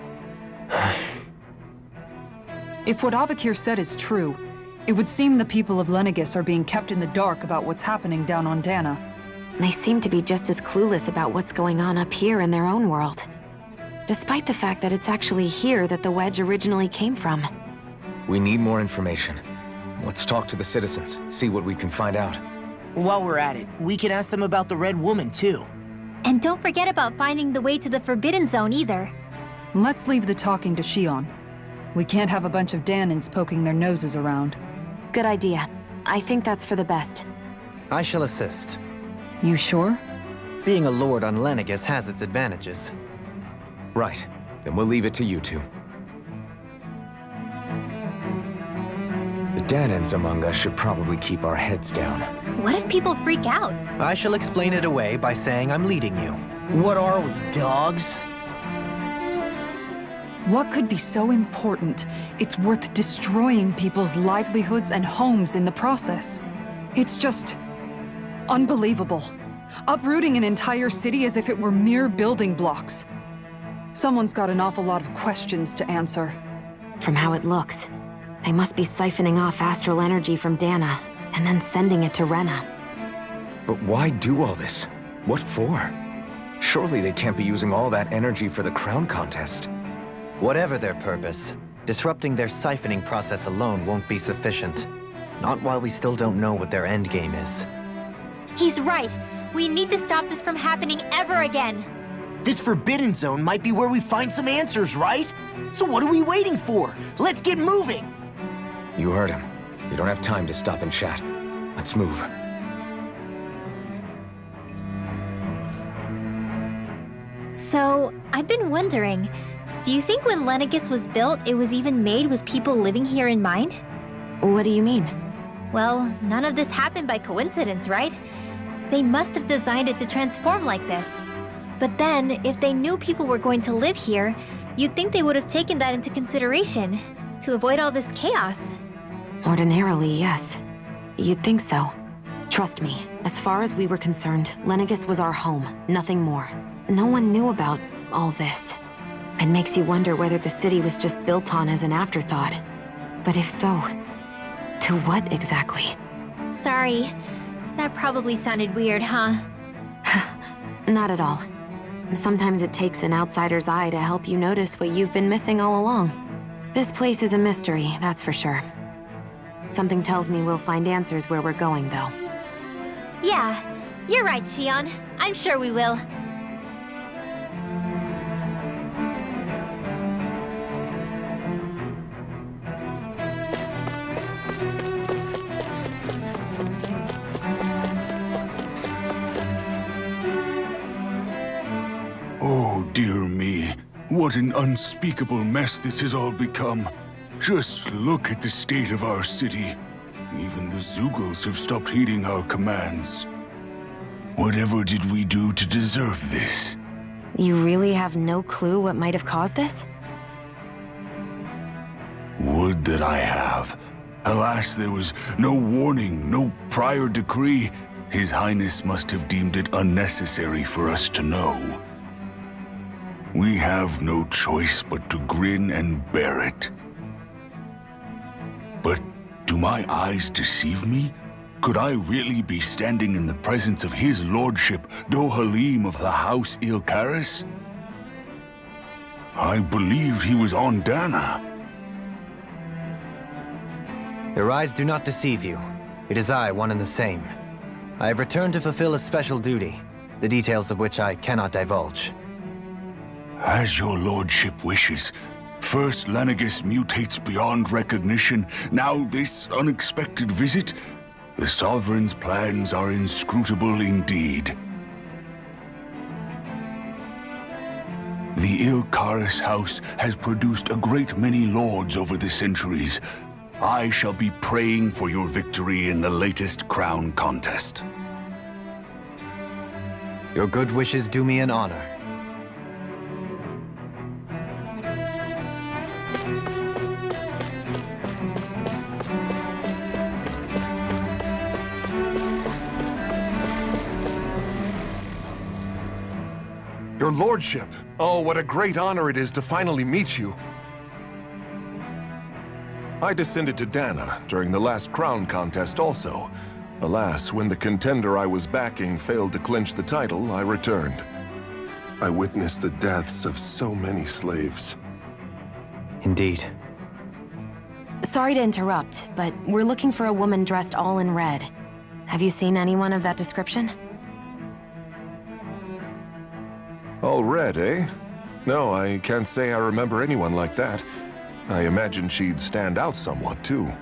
If what Avakir said is true, it would seem the people of Lenegis are being kept in the dark about what's happening down on Dana. They seem to be just as clueless about what's going on up here in their own world. Despite the fact that it's actually here that the wedge originally came from. We need more information. Let's talk to the citizens, see what we can find out. While we're at it, we can ask them about the Red Woman, too. And don't forget about finding the way to the Forbidden Zone either. Let's leave the talking to Shion. We can't have a bunch of Danins poking their noses around. Good idea. I think that's for the best. I shall assist. You sure? Being a lord on Lenegis has its advantages. Right. Then we'll leave it to you two. The Danins among us should probably keep our heads down. What if people freak out? I shall explain it away by saying I'm leading you. What are we, dogs? What could be so important? It's worth destroying people's livelihoods and homes in the process. It's just unbelievable. Uprooting an entire city as if it were mere building blocks. Someone's got an awful lot of questions to answer. From how it looks, they must be siphoning off astral energy from Dana, and then sending it to Rena. But why do all this? What for? Surely they can't be using all that energy for the crown contest. Whatever their purpose, disrupting their siphoning process alone won't be sufficient. Not while we still don't know what their endgame is. He's right. We need to stop this from happening ever again. This Forbidden Zone might be where we find some answers, right? So what are we waiting for? Let's get moving! You heard him. We don't have time to stop and chat. Let's move. So, I've been wondering, do you think when Lenegis was built, it was even made with people living here in mind? What do you mean? Well, none of this happened by coincidence, right? They must have designed it to transform like this. But then, if they knew people were going to live here, you'd think they would have taken that into consideration, to avoid all this chaos. Ordinarily, yes. You'd think so. Trust me, as far as we were concerned, Lenegis was our home, nothing more. No one knew about all this. It makes you wonder whether the city was just built on as an afterthought. But if so, to what exactly? Sorry. That probably sounded weird, huh? Not at all. Sometimes it takes an outsider's eye to help you notice what you've been missing all along. This place is a mystery, that's for sure. Something tells me we'll find answers where we're going, though. Yeah, you're right, Shion. I'm sure we will. Oh, dear me. What an unspeakable mess this has all become. Just look at the state of our city. Even the Zeugles have stopped heeding our commands. Whatever did we do to deserve this? You really have no clue what might have caused this? Would that I have. Alas, there was no warning, no prior decree. His Highness must have deemed it unnecessary for us to know. We have no choice but to grin and bear it. But do my eyes deceive me? Could I really be standing in the presence of his lordship, Dohalim of the House Ilkaris? I believed he was on Dana. Your eyes do not deceive you. It is I, one and the same. I have returned to fulfill a special duty, the details of which I cannot divulge. As your lordship wishes. First Lenegis mutates beyond recognition, now this unexpected visit. The Sovereign's plans are inscrutable indeed. The Ilkaris house has produced a great many lords over the centuries. I shall be praying for your victory in the latest crown contest. Your good wishes do me an honor. Your lordship! Oh, what a great honor it is to finally meet you. I descended to Dana during the last crown contest also. Alas, when the contender I was backing failed to clinch the title, I returned. I witnessed the deaths of so many slaves. Indeed. Sorry to interrupt, but we're looking for a woman dressed all in red. Have you seen anyone of that description? All red, eh? No, I can't say I remember anyone like that. I imagine she'd stand out somewhat, too.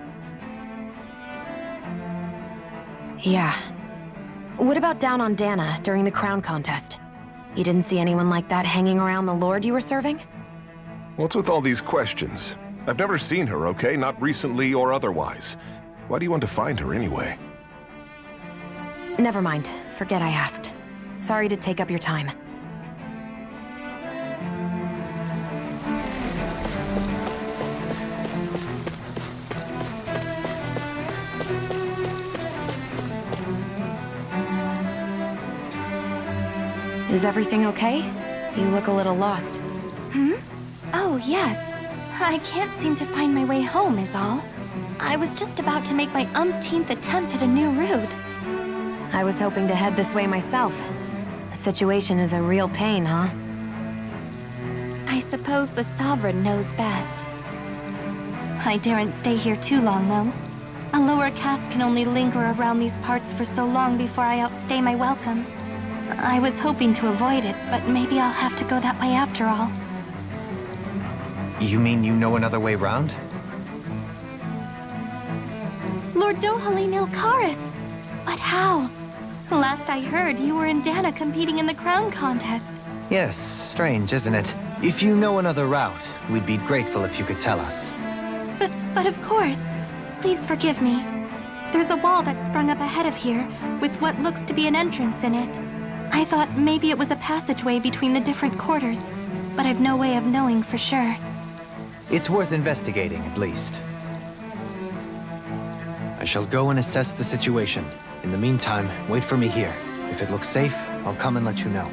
Yeah. What about down on Dana during the crown contest? You didn't see anyone like that hanging around the lord you were serving? What's with all these questions? I've never seen her, okay? Not recently or otherwise. Why do you want to find her anyway? Never mind. Forget I asked. Sorry to take up your time. Is everything okay? You look a little lost. Oh, yes. I can't seem to find my way home, is all. I was just about to make my umpteenth attempt at a new route. I was hoping to head this way myself. The situation is a real pain, huh? I suppose the Sovereign knows best. I daren't stay here too long, though. A lower caste can only linger around these parts for so long before I outstay my welcome. I was hoping to avoid it, but maybe I'll have to go that way after all. You mean you know another way round? Lord Dohalim Ilkaris! But how? Last I heard, you were in Dana competing in the crown contest. Yes, strange, isn't it? If you know another route, we'd be grateful if you could tell us. But of course. Please forgive me. There's a wall that sprung up ahead of here, with what looks to be an entrance in it. I thought maybe it was a passageway between the different quarters, but I've no way of knowing for sure. It's worth investigating, at least. I shall go and assess the situation. In the meantime, wait for me here. If it looks safe, I'll come and let you know.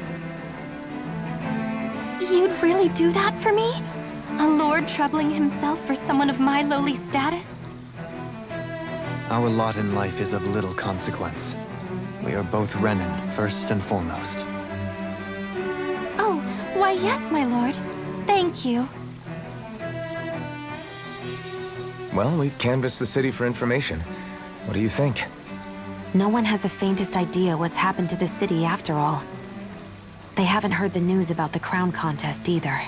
You'd really do that for me? A lord troubling himself for someone of my lowly status? Our lot in life is of little consequence. We are both Renan, first and foremost. Oh, why yes, my lord. Thank you. Well, we've canvassed the city for information. What do you think? No one has the faintest idea what's happened to the city after all. They haven't heard the news about the crown contest either.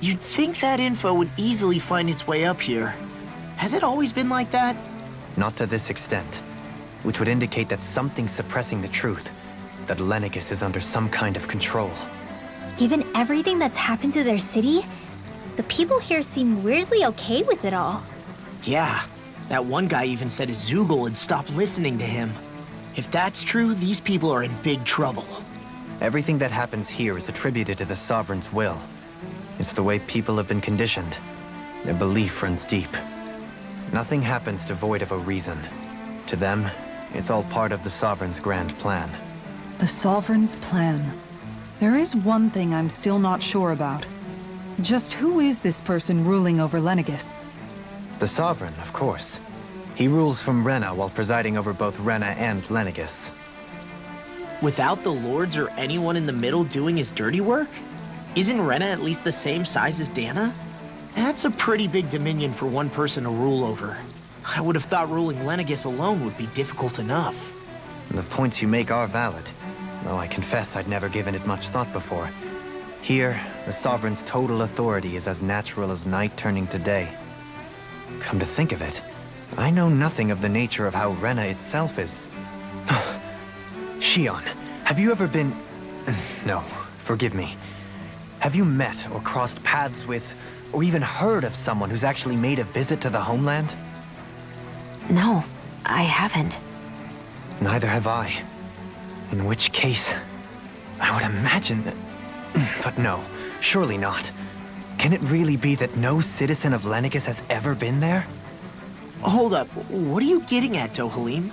You'd think that info would easily find its way up here. Has it always been like that? Not to this extent. Which would indicate that something's suppressing the truth. That Lenegis is under some kind of control. Given everything that's happened to their city, the people here seem weirdly okay with it all. Yeah, that one guy even said his Zoogle had stopped listening to him. If that's true, these people are in big trouble. Everything that happens here is attributed to the Sovereign's will. It's the way people have been conditioned. Their belief runs deep. Nothing happens devoid of a reason. To them, it's all part of the Sovereign's grand plan. The Sovereign's plan. There is one thing I'm still not sure about. Just who is this person ruling over Lenegis? The Sovereign, of course. He rules from Rena while presiding over both Rena and Lenegis. Without the lords or anyone in the middle doing his dirty work? Isn't Rena at least the same size as Dana? That's a pretty big dominion for one person to rule over. I would have thought ruling Lenegis alone would be difficult enough. The points you make are valid, though I confess I'd never given it much thought before. Here, the Sovereign's total authority is as natural as night turning to day. Come to think of it, I know nothing of the nature of how Rena itself is. Shion, have you ever been... No, forgive me. Have you met or crossed paths with, or even heard of someone who's actually made a visit to the homeland? No, I haven't. Neither have I. In which case, I would imagine that... But no, surely not. Can it really be that no citizen of Lenegis has ever been there? Hold up, what are you getting at, Dohalim?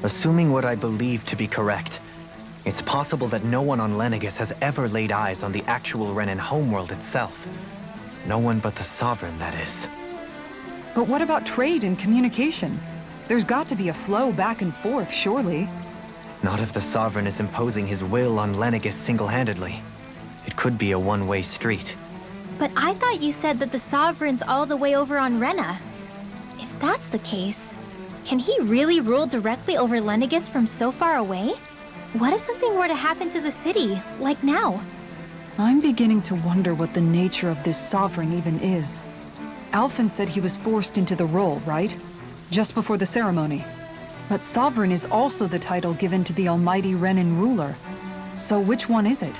Assuming what I believe to be correct, it's possible that no one on Lenegis has ever laid eyes on the actual Renan homeworld itself. No one but the Sovereign, that is. But what about trade and communication? There's got to be a flow back and forth, surely. Not if the Sovereign is imposing his will on Lenegis single-handedly. It could be a one-way street. But I thought you said that the Sovereign's all the way over on Rena. If that's the case, can he really rule directly over Lenegis from so far away? What if something were to happen to the city, like now? I'm beginning to wonder what the nature of this sovereign even is. Alphen said he was forced into the role, right? Just before the ceremony. But sovereign is also the title given to the almighty Renan ruler. So which one is it?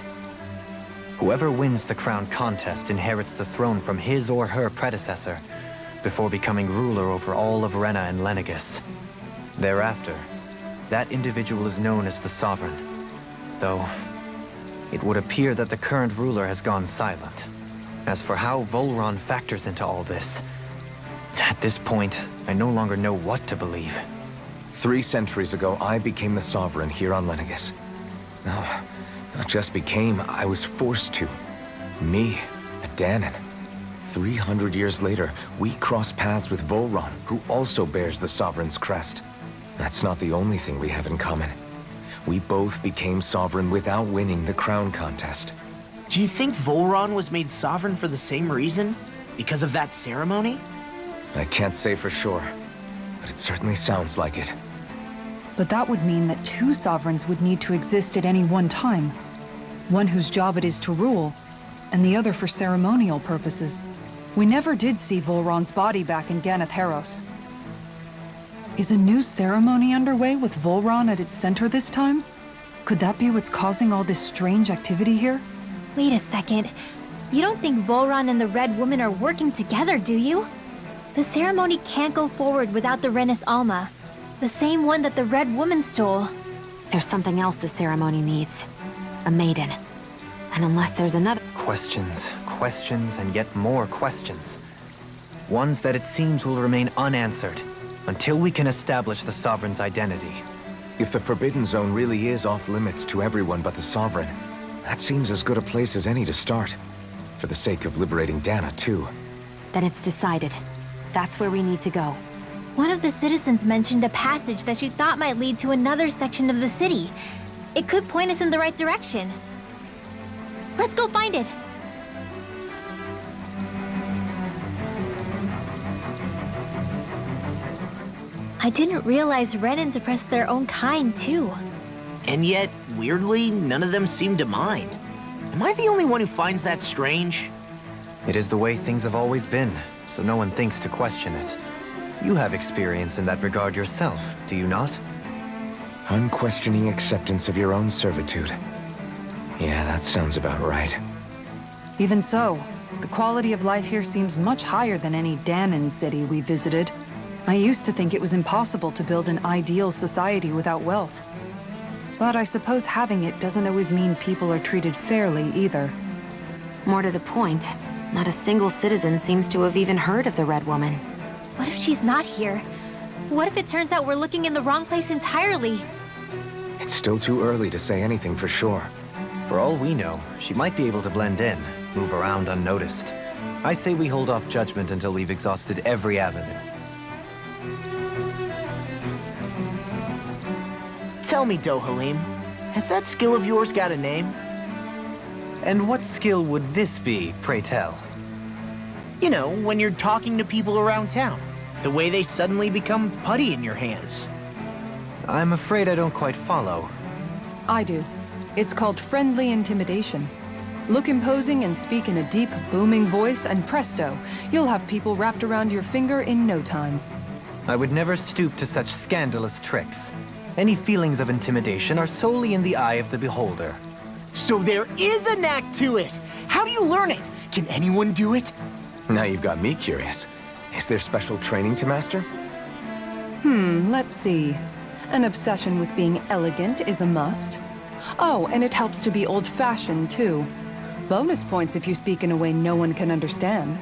Whoever wins the crown contest inherits the throne from his or her predecessor, before becoming ruler over all of Rena and Lenegus. Thereafter, that individual is known as the Sovereign. Though, it would appear that the current ruler has gone silent. As for how Volron factors into all this, at this point, I no longer know what to believe. 3 centuries ago, I became the Sovereign here on Lenegus. No, not just became, I was forced to. Me, a Danon. 300 years later, we cross paths with Volron, who also bears the Sovereign's crest. That's not the only thing we have in common. We both became Sovereign without winning the crown contest. Do you think Volron was made sovereign for the same reason? Because of that ceremony? I can't say for sure, but it certainly sounds like it. But that would mean that 2 sovereigns would need to exist at any one time. One whose job it is to rule, and the other for ceremonial purposes. We never did see Volron's body back in Ganeth Haros. Is a new ceremony underway with Volron at its center this time? Could that be what's causing all this strange activity here? Wait a second. You don't think Volron and the Red Woman are working together, do you? The ceremony can't go forward without the Renis Alma. The same one that the Red Woman stole. There's something else the ceremony needs. A maiden. And unless there's another... Questions, questions, and yet more questions. Ones that it seems will remain unanswered, until we can establish the Sovereign's identity. If the Forbidden Zone really is off-limits to everyone but the Sovereign, that seems as good a place as any to start. For the sake of liberating Dana, too. Then it's decided. That's where we need to go. One of the citizens mentioned a passage that she thought might lead to another section of the city. It could point us in the right direction. Let's go find it! I didn't realize Renans oppressed their own kind, too. And yet, weirdly, none of them seem to mind. Am I the only one who finds that strange? It is the way things have always been, so no one thinks to question it. You have experience in that regard yourself, do you not? Unquestioning acceptance of your own servitude. Yeah, that sounds about right. Even so, the quality of life here seems much higher than any Danon city we visited. I used to think it was impossible to build an ideal society without wealth. But I suppose having it doesn't always mean people are treated fairly either. More to the point, not a single citizen seems to have even heard of the Red Woman. What if she's not here? What if it turns out we're looking in the wrong place entirely? It's still too early to say anything for sure. For all we know, she might be able to blend in, move around unnoticed. I say we hold off judgment until we've exhausted every avenue. Tell me, Dohalim, has that skill of yours got a name? And what skill would this be, pray tell? You know, when you're talking to people around town. The way they suddenly become putty in your hands. I'm afraid I don't quite follow. I do. It's called friendly intimidation. Look imposing and speak in a deep, booming voice, and presto, you'll have people wrapped around your finger in no time. I would never stoop to such scandalous tricks. Any feelings of intimidation are solely in the eye of the beholder. So there is a knack to it! How do you learn it? Can anyone do it? Now you've got me curious. Is there special training to master? Let's see. An obsession with being elegant is a must. Oh, and it helps to be old-fashioned, too. Bonus points if you speak in a way no one can understand.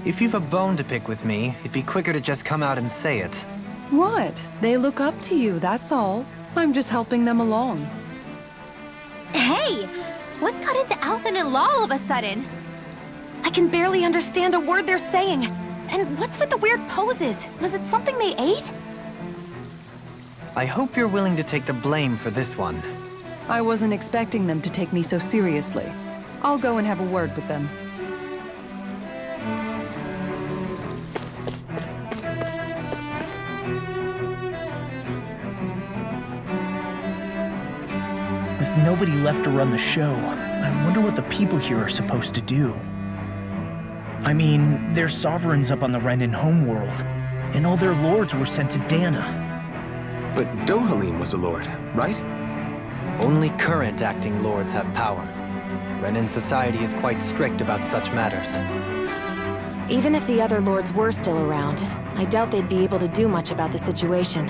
If you've a bone to pick with me, it'd be quicker to just come out and say it. What? They look up to you, that's all. I'm just helping them along. Hey! What's got into Alphen and Law all of a sudden? I can barely understand a word they're saying. And what's with the weird poses? Was it something they ate? I hope you're willing to take the blame for this one. I wasn't expecting them to take me so seriously. I'll go and have a word with them. With nobody left to run the show, I wonder what the people here are supposed to do. I mean, there's sovereigns up on the Renan homeworld, and all their lords were sent to Dana. But Dohalim was a lord, right? Only current acting lords have power. Renan society is quite strict about such matters. Even if the other lords were still around, I doubt they'd be able to do much about the situation.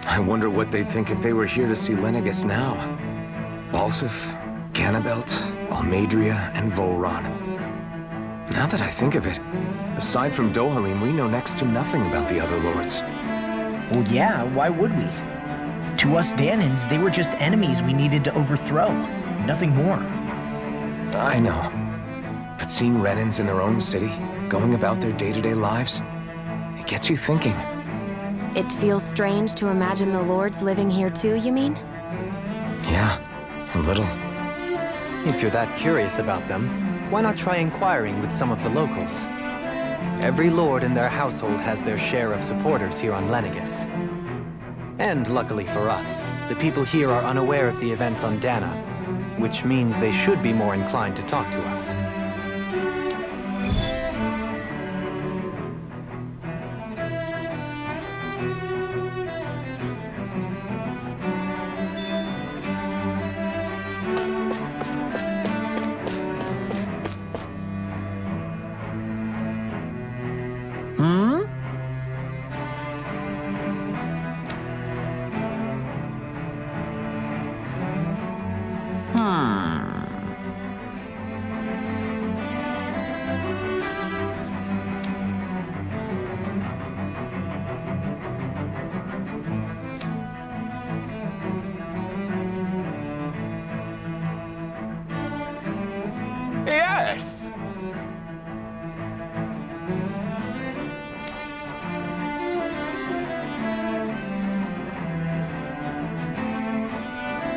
I wonder what they'd think if they were here to see Lenegis now. Balsif, Ganabelt, Almadria, and Volron. Now that I think of it, aside from Dohalim, we know next to nothing about the other lords. Well, yeah, why would we? To us Danans, they were just enemies we needed to overthrow. Nothing more. I know. But seeing Renans in their own city, going about their day-to-day lives, it gets you thinking. It feels strange to imagine the lords living here too, you mean? Yeah, a little. If you're that curious about them, why not try inquiring with some of the locals? Every lord in their household has their share of supporters here on Lenegis. And luckily for us, the people here are unaware of the events on Dana, which means they should be more inclined to talk to us. Yes!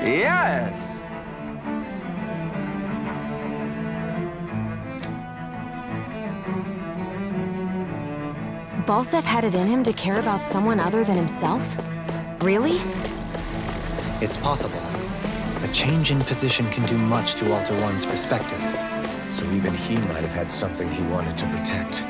Yes! Balsef had it in him to care about someone other than himself? Really? It's possible. A change in position can do much to alter one's perspective. So even he might have had something he wanted to protect.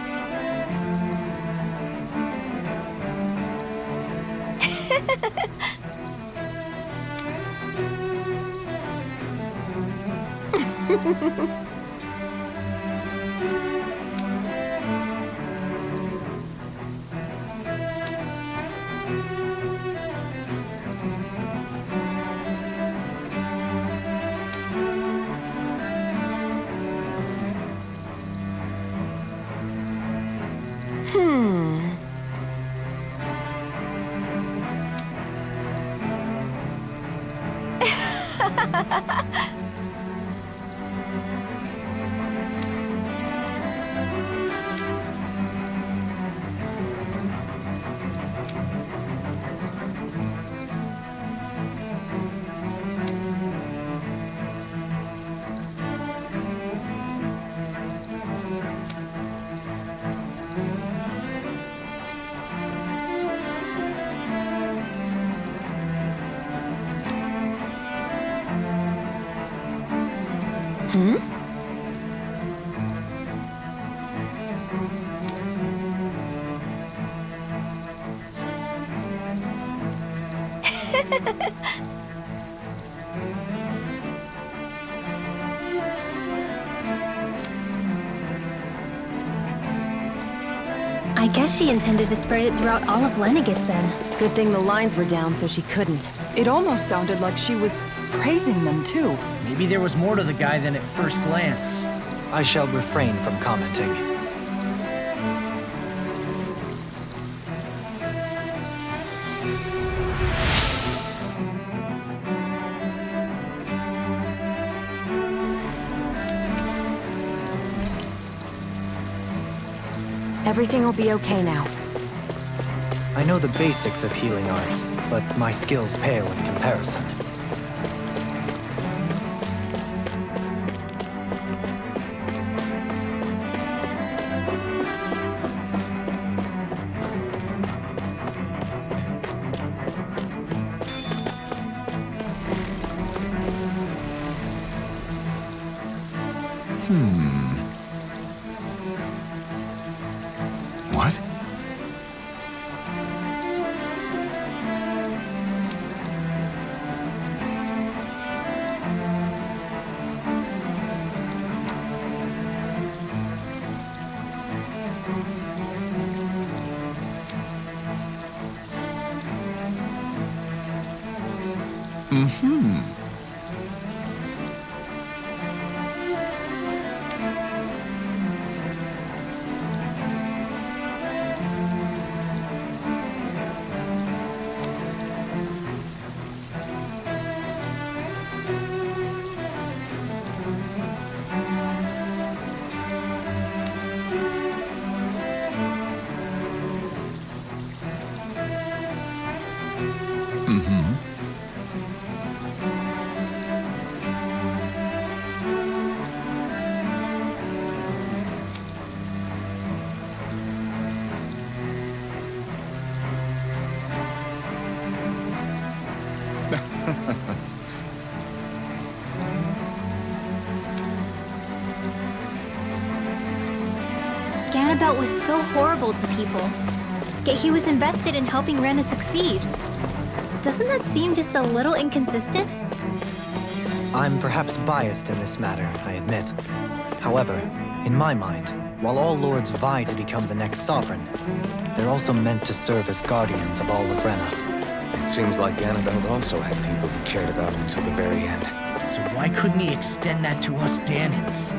I guess she intended to spread it throughout all of Lenegis then. Good thing the lines were down so she couldn't. It almost sounded like she was praising them too. Maybe there was more to the guy than at first glance. I shall refrain from commenting. Everything will be okay now. I know the basics of healing arts, but my skills pale in comparison. Ganabelt was so horrible to people, yet he was invested in helping Rena succeed. Doesn't that seem just a little inconsistent? I'm perhaps biased in this matter, I admit. However, in my mind, while all lords vie to become the next sovereign, they're also meant to serve as guardians of all of Rena. It seems like Ganabelt also had people who cared about him till the very end. So why couldn't he extend that to us Danans?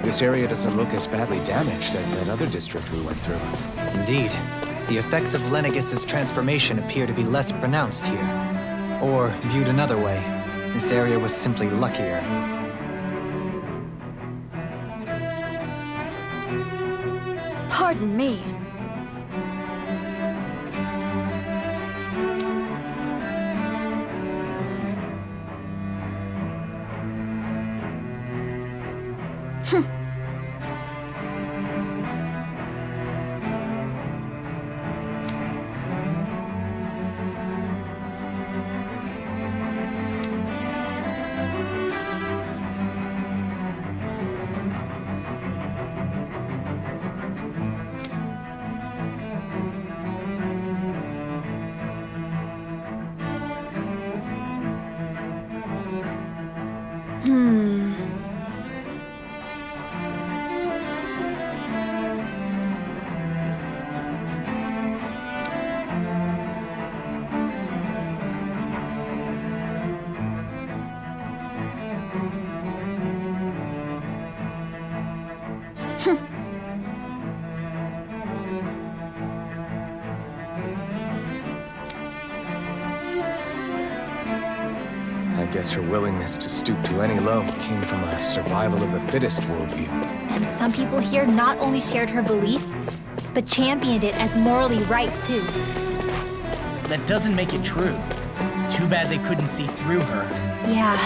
This area doesn't look as badly damaged as that other district we went through. Indeed, the effects of Lenegis' transformation appear to be less pronounced here. Or, viewed another way, this area was simply luckier. Pardon me. I guess her willingness to stoop to any low came from a survival of the fittest worldview. And some people here not only shared her belief, but championed it as morally right, too. That doesn't make it true. Too bad they couldn't see through her. Yeah.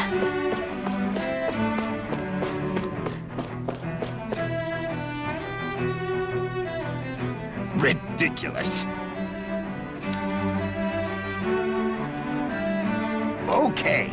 Ridiculous. Okay.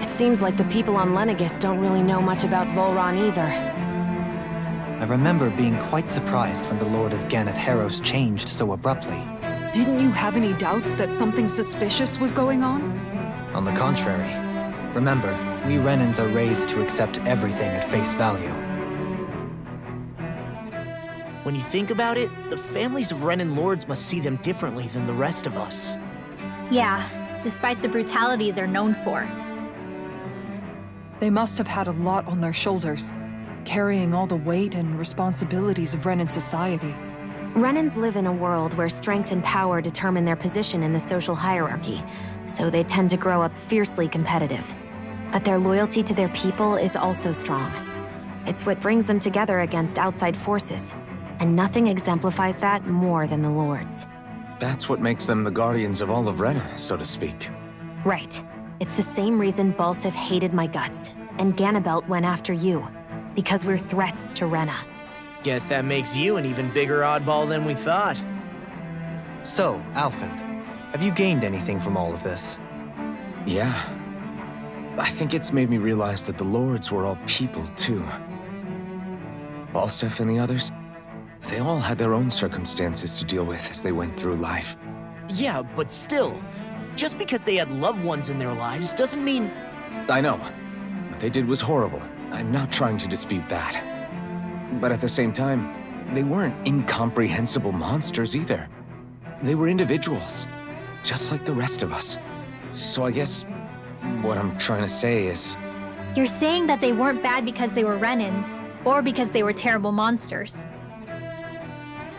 It seems like the people on Lenegis don't really know much about Volron either. I remember being quite surprised when the Lord of Ganeth Harros changed so abruptly. Didn't you have any doubts that something suspicious was going on? On the contrary. Remember, we Renans are raised to accept everything at face value. When you think about it, the families of Renan lords must see them differently than the rest of us. Yeah, despite the brutality they're known for. They must have had a lot on their shoulders, carrying all the weight and responsibilities of Renan society. Renans live in a world where strength and power determine their position in the social hierarchy, so they tend to grow up fiercely competitive. But their loyalty to their people is also strong. It's what brings them together against outside forces, and nothing exemplifies that more than the Lords. That's what makes them the guardians of all of Rena, so to speak. Right. It's the same reason Balsif hated my guts, and Ganabelt went after you. Because we're threats to Rena. Guess that makes you an even bigger oddball than we thought. So, Alphen, have you gained anything from all of this? Yeah. I think it's made me realize that the Lords were all people, too. Balsif and the others, they all had their own circumstances to deal with as they went through life. Yeah, but still, just because they had loved ones in their lives doesn't mean... I know. What they did was horrible. I'm not trying to dispute that. But at the same time, they weren't incomprehensible monsters either. They were individuals, just like the rest of us. So I guess what I'm trying to say is... You're saying that they weren't bad because they were Renans, or because they were terrible monsters.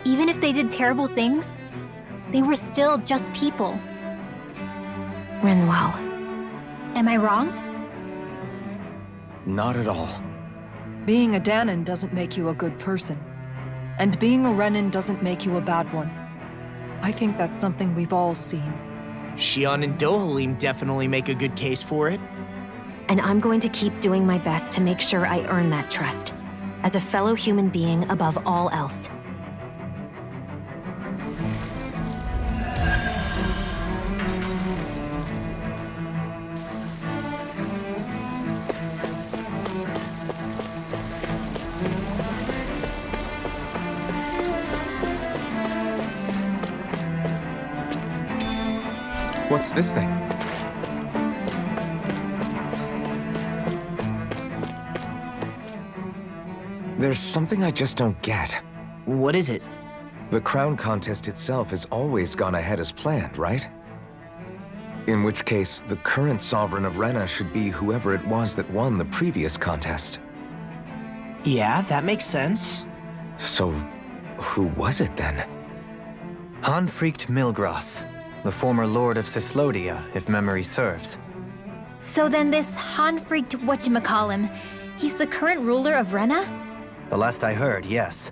Even if they did terrible things, they were still just people. Rinwell. Am I wrong? Not at all. Being a Danan doesn't make you a good person. And being a Renan doesn't make you a bad one. I think that's something we've all seen. Shion and Dohalim definitely make a good case for it. And I'm going to keep doing my best to make sure I earn that trust. As a fellow human being above all else. What's this thing? There's something I just don't get. What is it? The crown contest itself has always gone ahead as planned, right? In which case, the current sovereign of Rena should be whoever it was that won the previous contest. Yeah, that makes sense. So, who was it then? Hanfrikt Milgras, the former Lord of Cislodia, if memory serves. So then this Hanfrikt whatchamacallem, he's the current ruler of Rena? The last I heard, yes.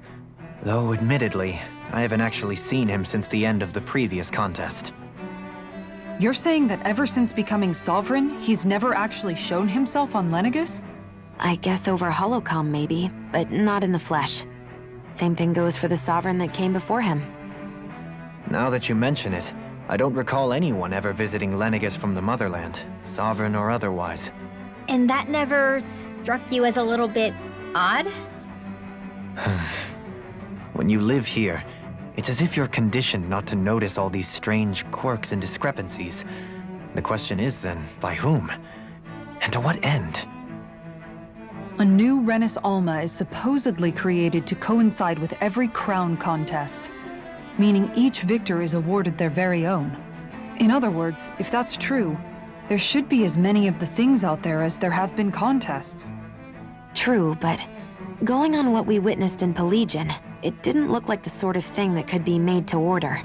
Though, admittedly, I haven't actually seen him since the end of the previous contest. You're saying that ever since becoming sovereign, he's never actually shown himself on Lenegus? I guess over holocom maybe, but not in the flesh. Same thing goes for the sovereign that came before him. Now that you mention it, I don't recall anyone ever visiting Lenegus from the motherland, sovereign or otherwise. And that never struck you as a little bit odd? When you live here, it's as if you're conditioned not to notice all these strange quirks and discrepancies. The question is then, by whom? And to what end? A new Renis Alma is supposedly created to coincide with every crown contest, meaning each victor is awarded their very own. In other words, if that's true, there should be as many of the things out there as there have been contests. True, but going on what we witnessed in Pelagian, it didn't look like the sort of thing that could be made to order.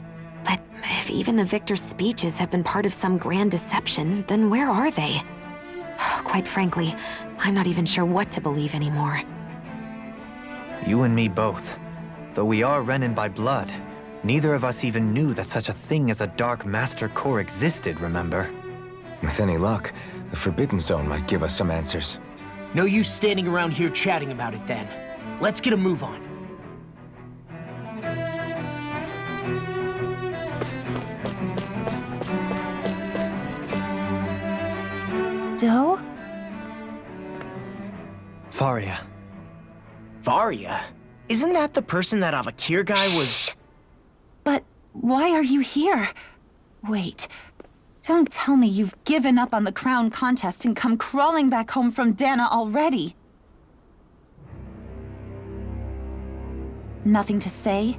But if even the victor's speeches have been part of some grand deception, then where are they? Quite frankly, I'm not even sure what to believe anymore. You and me both. Though we are Renan by blood, neither of us even knew that such a thing as a Dark Master Core existed, remember? With any luck, the Forbidden Zone might give us some answers. No use standing around here chatting about it then. Let's get a move on. Doe? Faria. Varia? Isn't that the person that Avakir guy was... But why are you here? Wait. Don't tell me you've given up on the crown contest and come crawling back home from Dana already. Nothing to say?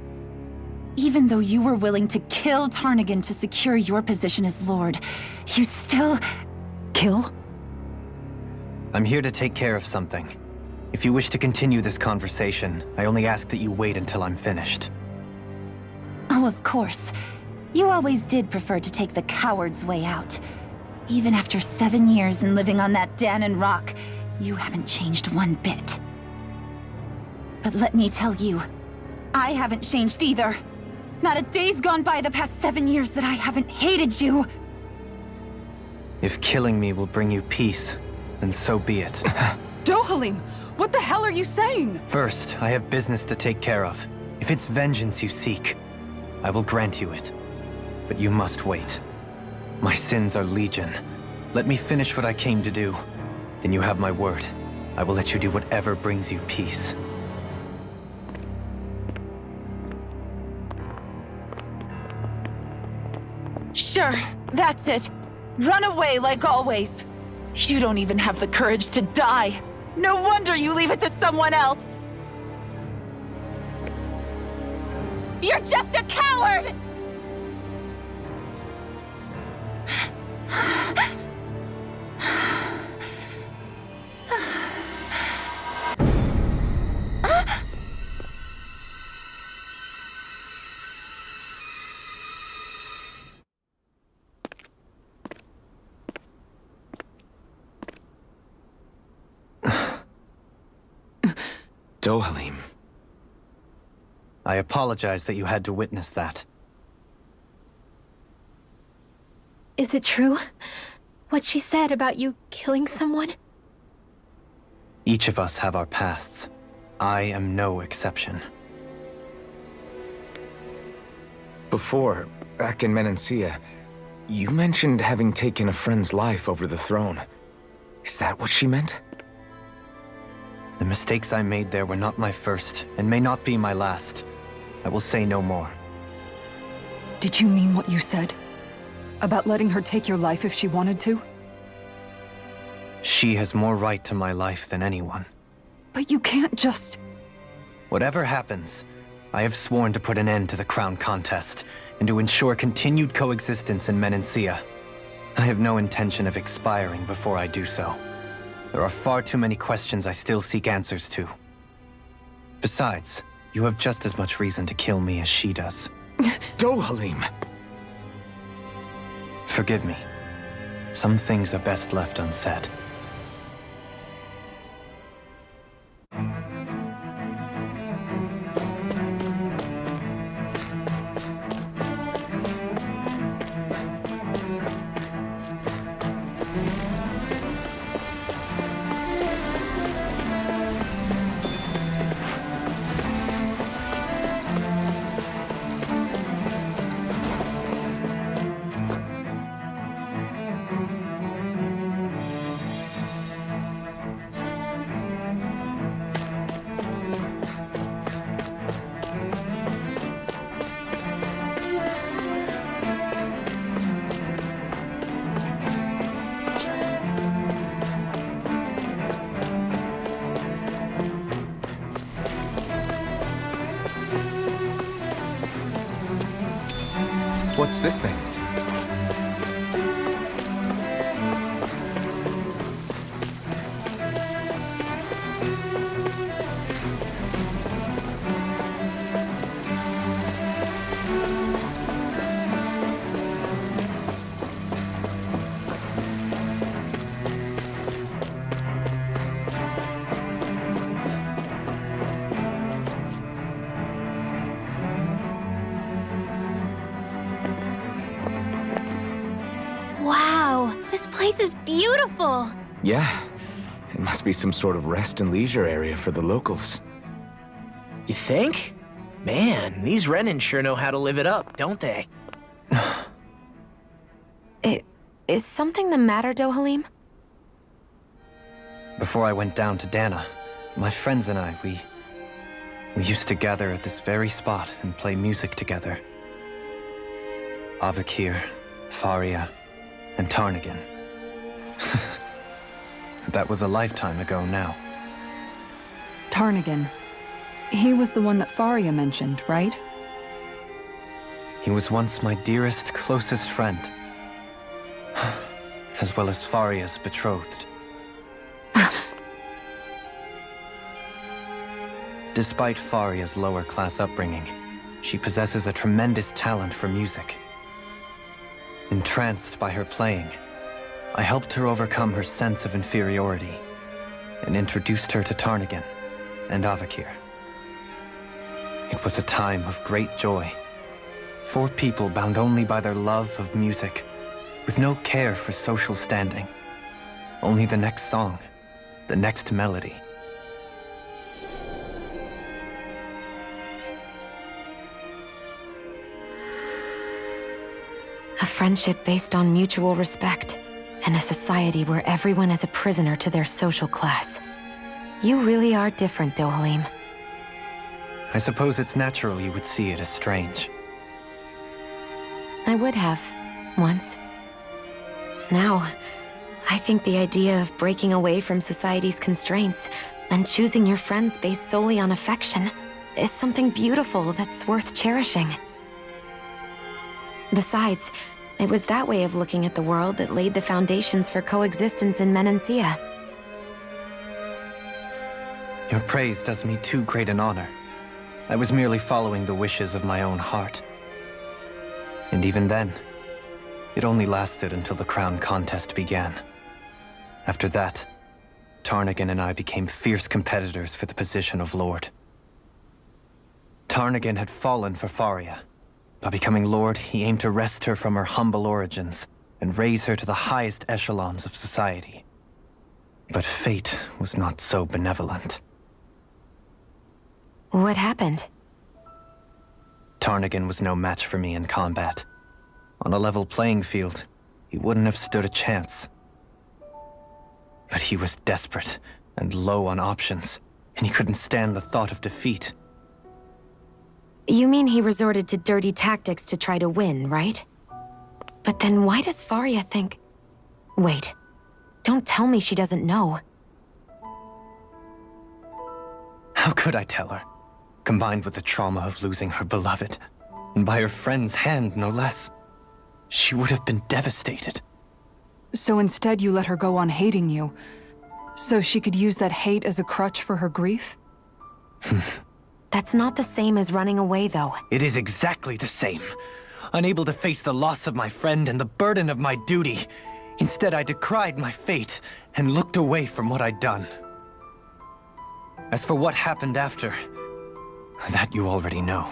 Even though you were willing to kill Tarnigan to secure your position as Lord, you still... Kill? I'm here to take care of something. If you wish to continue this conversation, I only ask that you wait until I'm finished. Oh, of course. You always did prefer to take the coward's way out. Even after 7 years and living on that Danon rock, you haven't changed one bit. But let me tell you, I haven't changed either. Not a day's gone by the past 7 years that I haven't hated you. If killing me will bring you peace, then so be it. Dohalim, what the hell are you saying? First, I have business to take care of. If it's vengeance you seek, I will grant you it. But you must wait. My sins are legion. Let me finish what I came to do. Then you have my word. I will let you do whatever brings you peace. Sure, that's it. Run away like always. You don't even have the courage to die. No wonder you leave it to someone else. You're just a coward! Dohalim. I apologize that you had to witness that. Is it true? What she said about you killing someone? Each of us have our pasts. I am no exception. Before, back in Menancia, you mentioned having taken a friend's life over the throne. Is that what she meant? The mistakes I made there were not my first, and may not be my last. I will say no more. Did you mean what you said? About letting her take your life if she wanted to? She has more right to my life than anyone. But you can't just... Whatever happens, I have sworn to put an end to the crown contest, and to ensure continued coexistence in Menancia. I have no intention of expiring before I do so. There are far too many questions I still seek answers to. Besides, you have just as much reason to kill me as she does. Dohalim! Forgive me. Some things are best left unsaid. What's this thing? Wow, this place is beautiful! Yeah, it must be some sort of rest and leisure area for the locals. You think? Man, these Renan sure know how to live it up, don't they? Is something the matter, Dohalim? Before I went down to Dana, my friends and I, we used to gather at this very spot and play music together. Avakir, Faria, and Tarnigan. That was a lifetime ago now. Tarnigan. He was the one that Faria mentioned, right? He was once my dearest, closest friend. As well as Faria's betrothed. Despite Faria's lower-class upbringing, she possesses a tremendous talent for music. Entranced by her playing, I helped her overcome her sense of inferiority and introduced her to Tarnagan and Avakir. It was a time of great joy. 4 people bound only by their love of music, with no care for social standing. Only the next song, the next melody. A friendship based on mutual respect, and a society where everyone is a prisoner to their social class. You really are different, Dohalim. I suppose it's natural you would see it as strange. I would have, once. Now, I think the idea of breaking away from society's constraints and choosing your friends based solely on affection is something beautiful that's worth cherishing. Besides, it was that way of looking at the world that laid the foundations for coexistence in Menancia. Your praise does me too great an honor. I was merely following the wishes of my own heart. And even then, it only lasted until the crown contest began. After that, Tarnagan and I became fierce competitors for the position of Lord. Tarnagan had fallen for Faria. By becoming Lord, he aimed to wrest her from her humble origins and raise her to the highest echelons of society. But fate was not so benevolent. What happened? Tarnagan was no match for me in combat. On a level playing field, he wouldn't have stood a chance. But he was desperate and low on options, and he couldn't stand the thought of defeat. You mean he resorted to dirty tactics to try to win, right? But then why does Faria think... Wait, don't tell me she doesn't know. How could I tell her? Combined with the trauma of losing her beloved, and by her friend's hand, no less. She would have been devastated. So instead you let her go on hating you, so she could use that hate as a crutch for her grief? That's not the same as running away, though. It is exactly the same. Unable to face the loss of my friend and the burden of my duty, instead I decried my fate and looked away from what I'd done. As for what happened after, that you already know.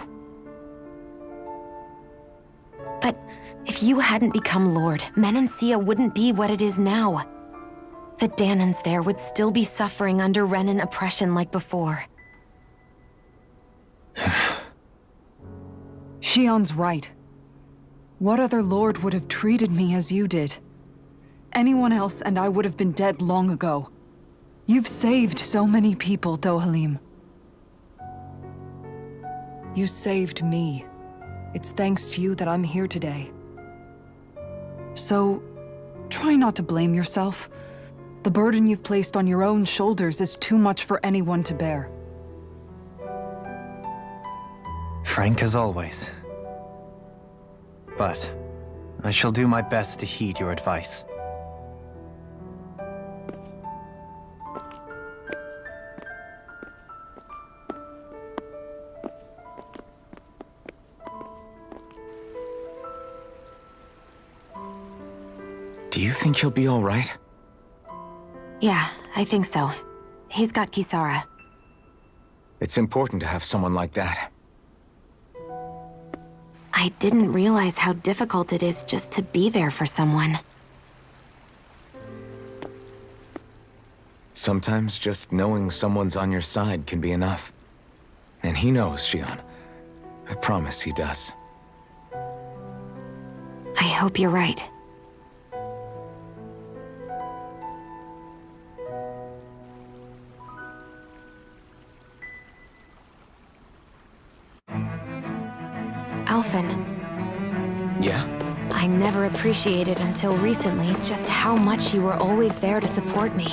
But if you hadn't become Lord, Menancia wouldn't be what it is now. The Danans there would still be suffering under Renan oppression like before. Shion's right. What other lord would have treated me as you did? Anyone else and I would have been dead long ago. You've saved so many people, Dohalim. You saved me. It's thanks to you that I'm here today. So, try not to blame yourself. The burden you've placed on your own shoulders is too much for anyone to bear. Frank as always. But I shall do my best to heed your advice. Do you think he'll be all right? Yeah, I think so. He's got Kisara. It's important to have someone like that. I didn't realize how difficult it is just to be there for someone. Sometimes just knowing someone's on your side can be enough. And he knows, Shion. I promise he does. I hope you're right. Alphen. Yeah? I never appreciated until recently just how much you were always there to support me.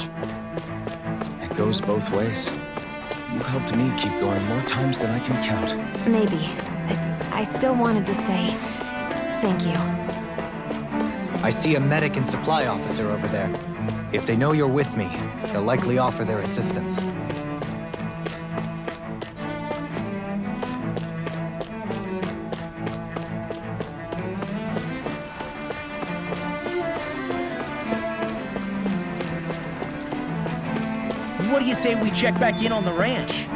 It goes both ways. You've helped me keep going more times than I can count. Maybe, but I still wanted to say thank you. I see a medic and supply officer over there. If they know you're with me, they'll likely offer their assistance. What do you say we check back in on the ranch?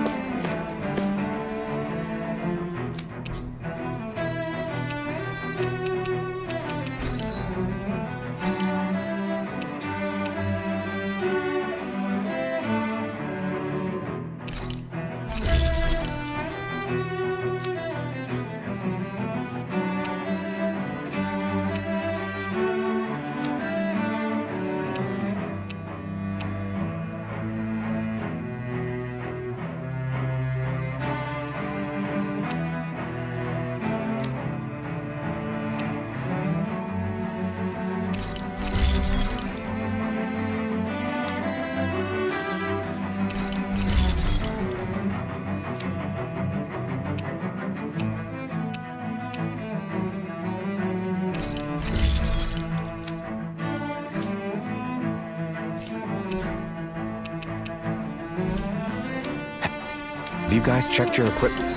Have you guys checked your equipment?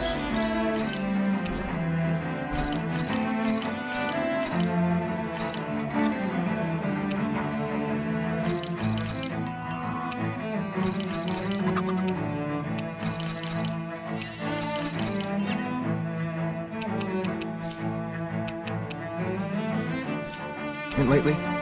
Lately?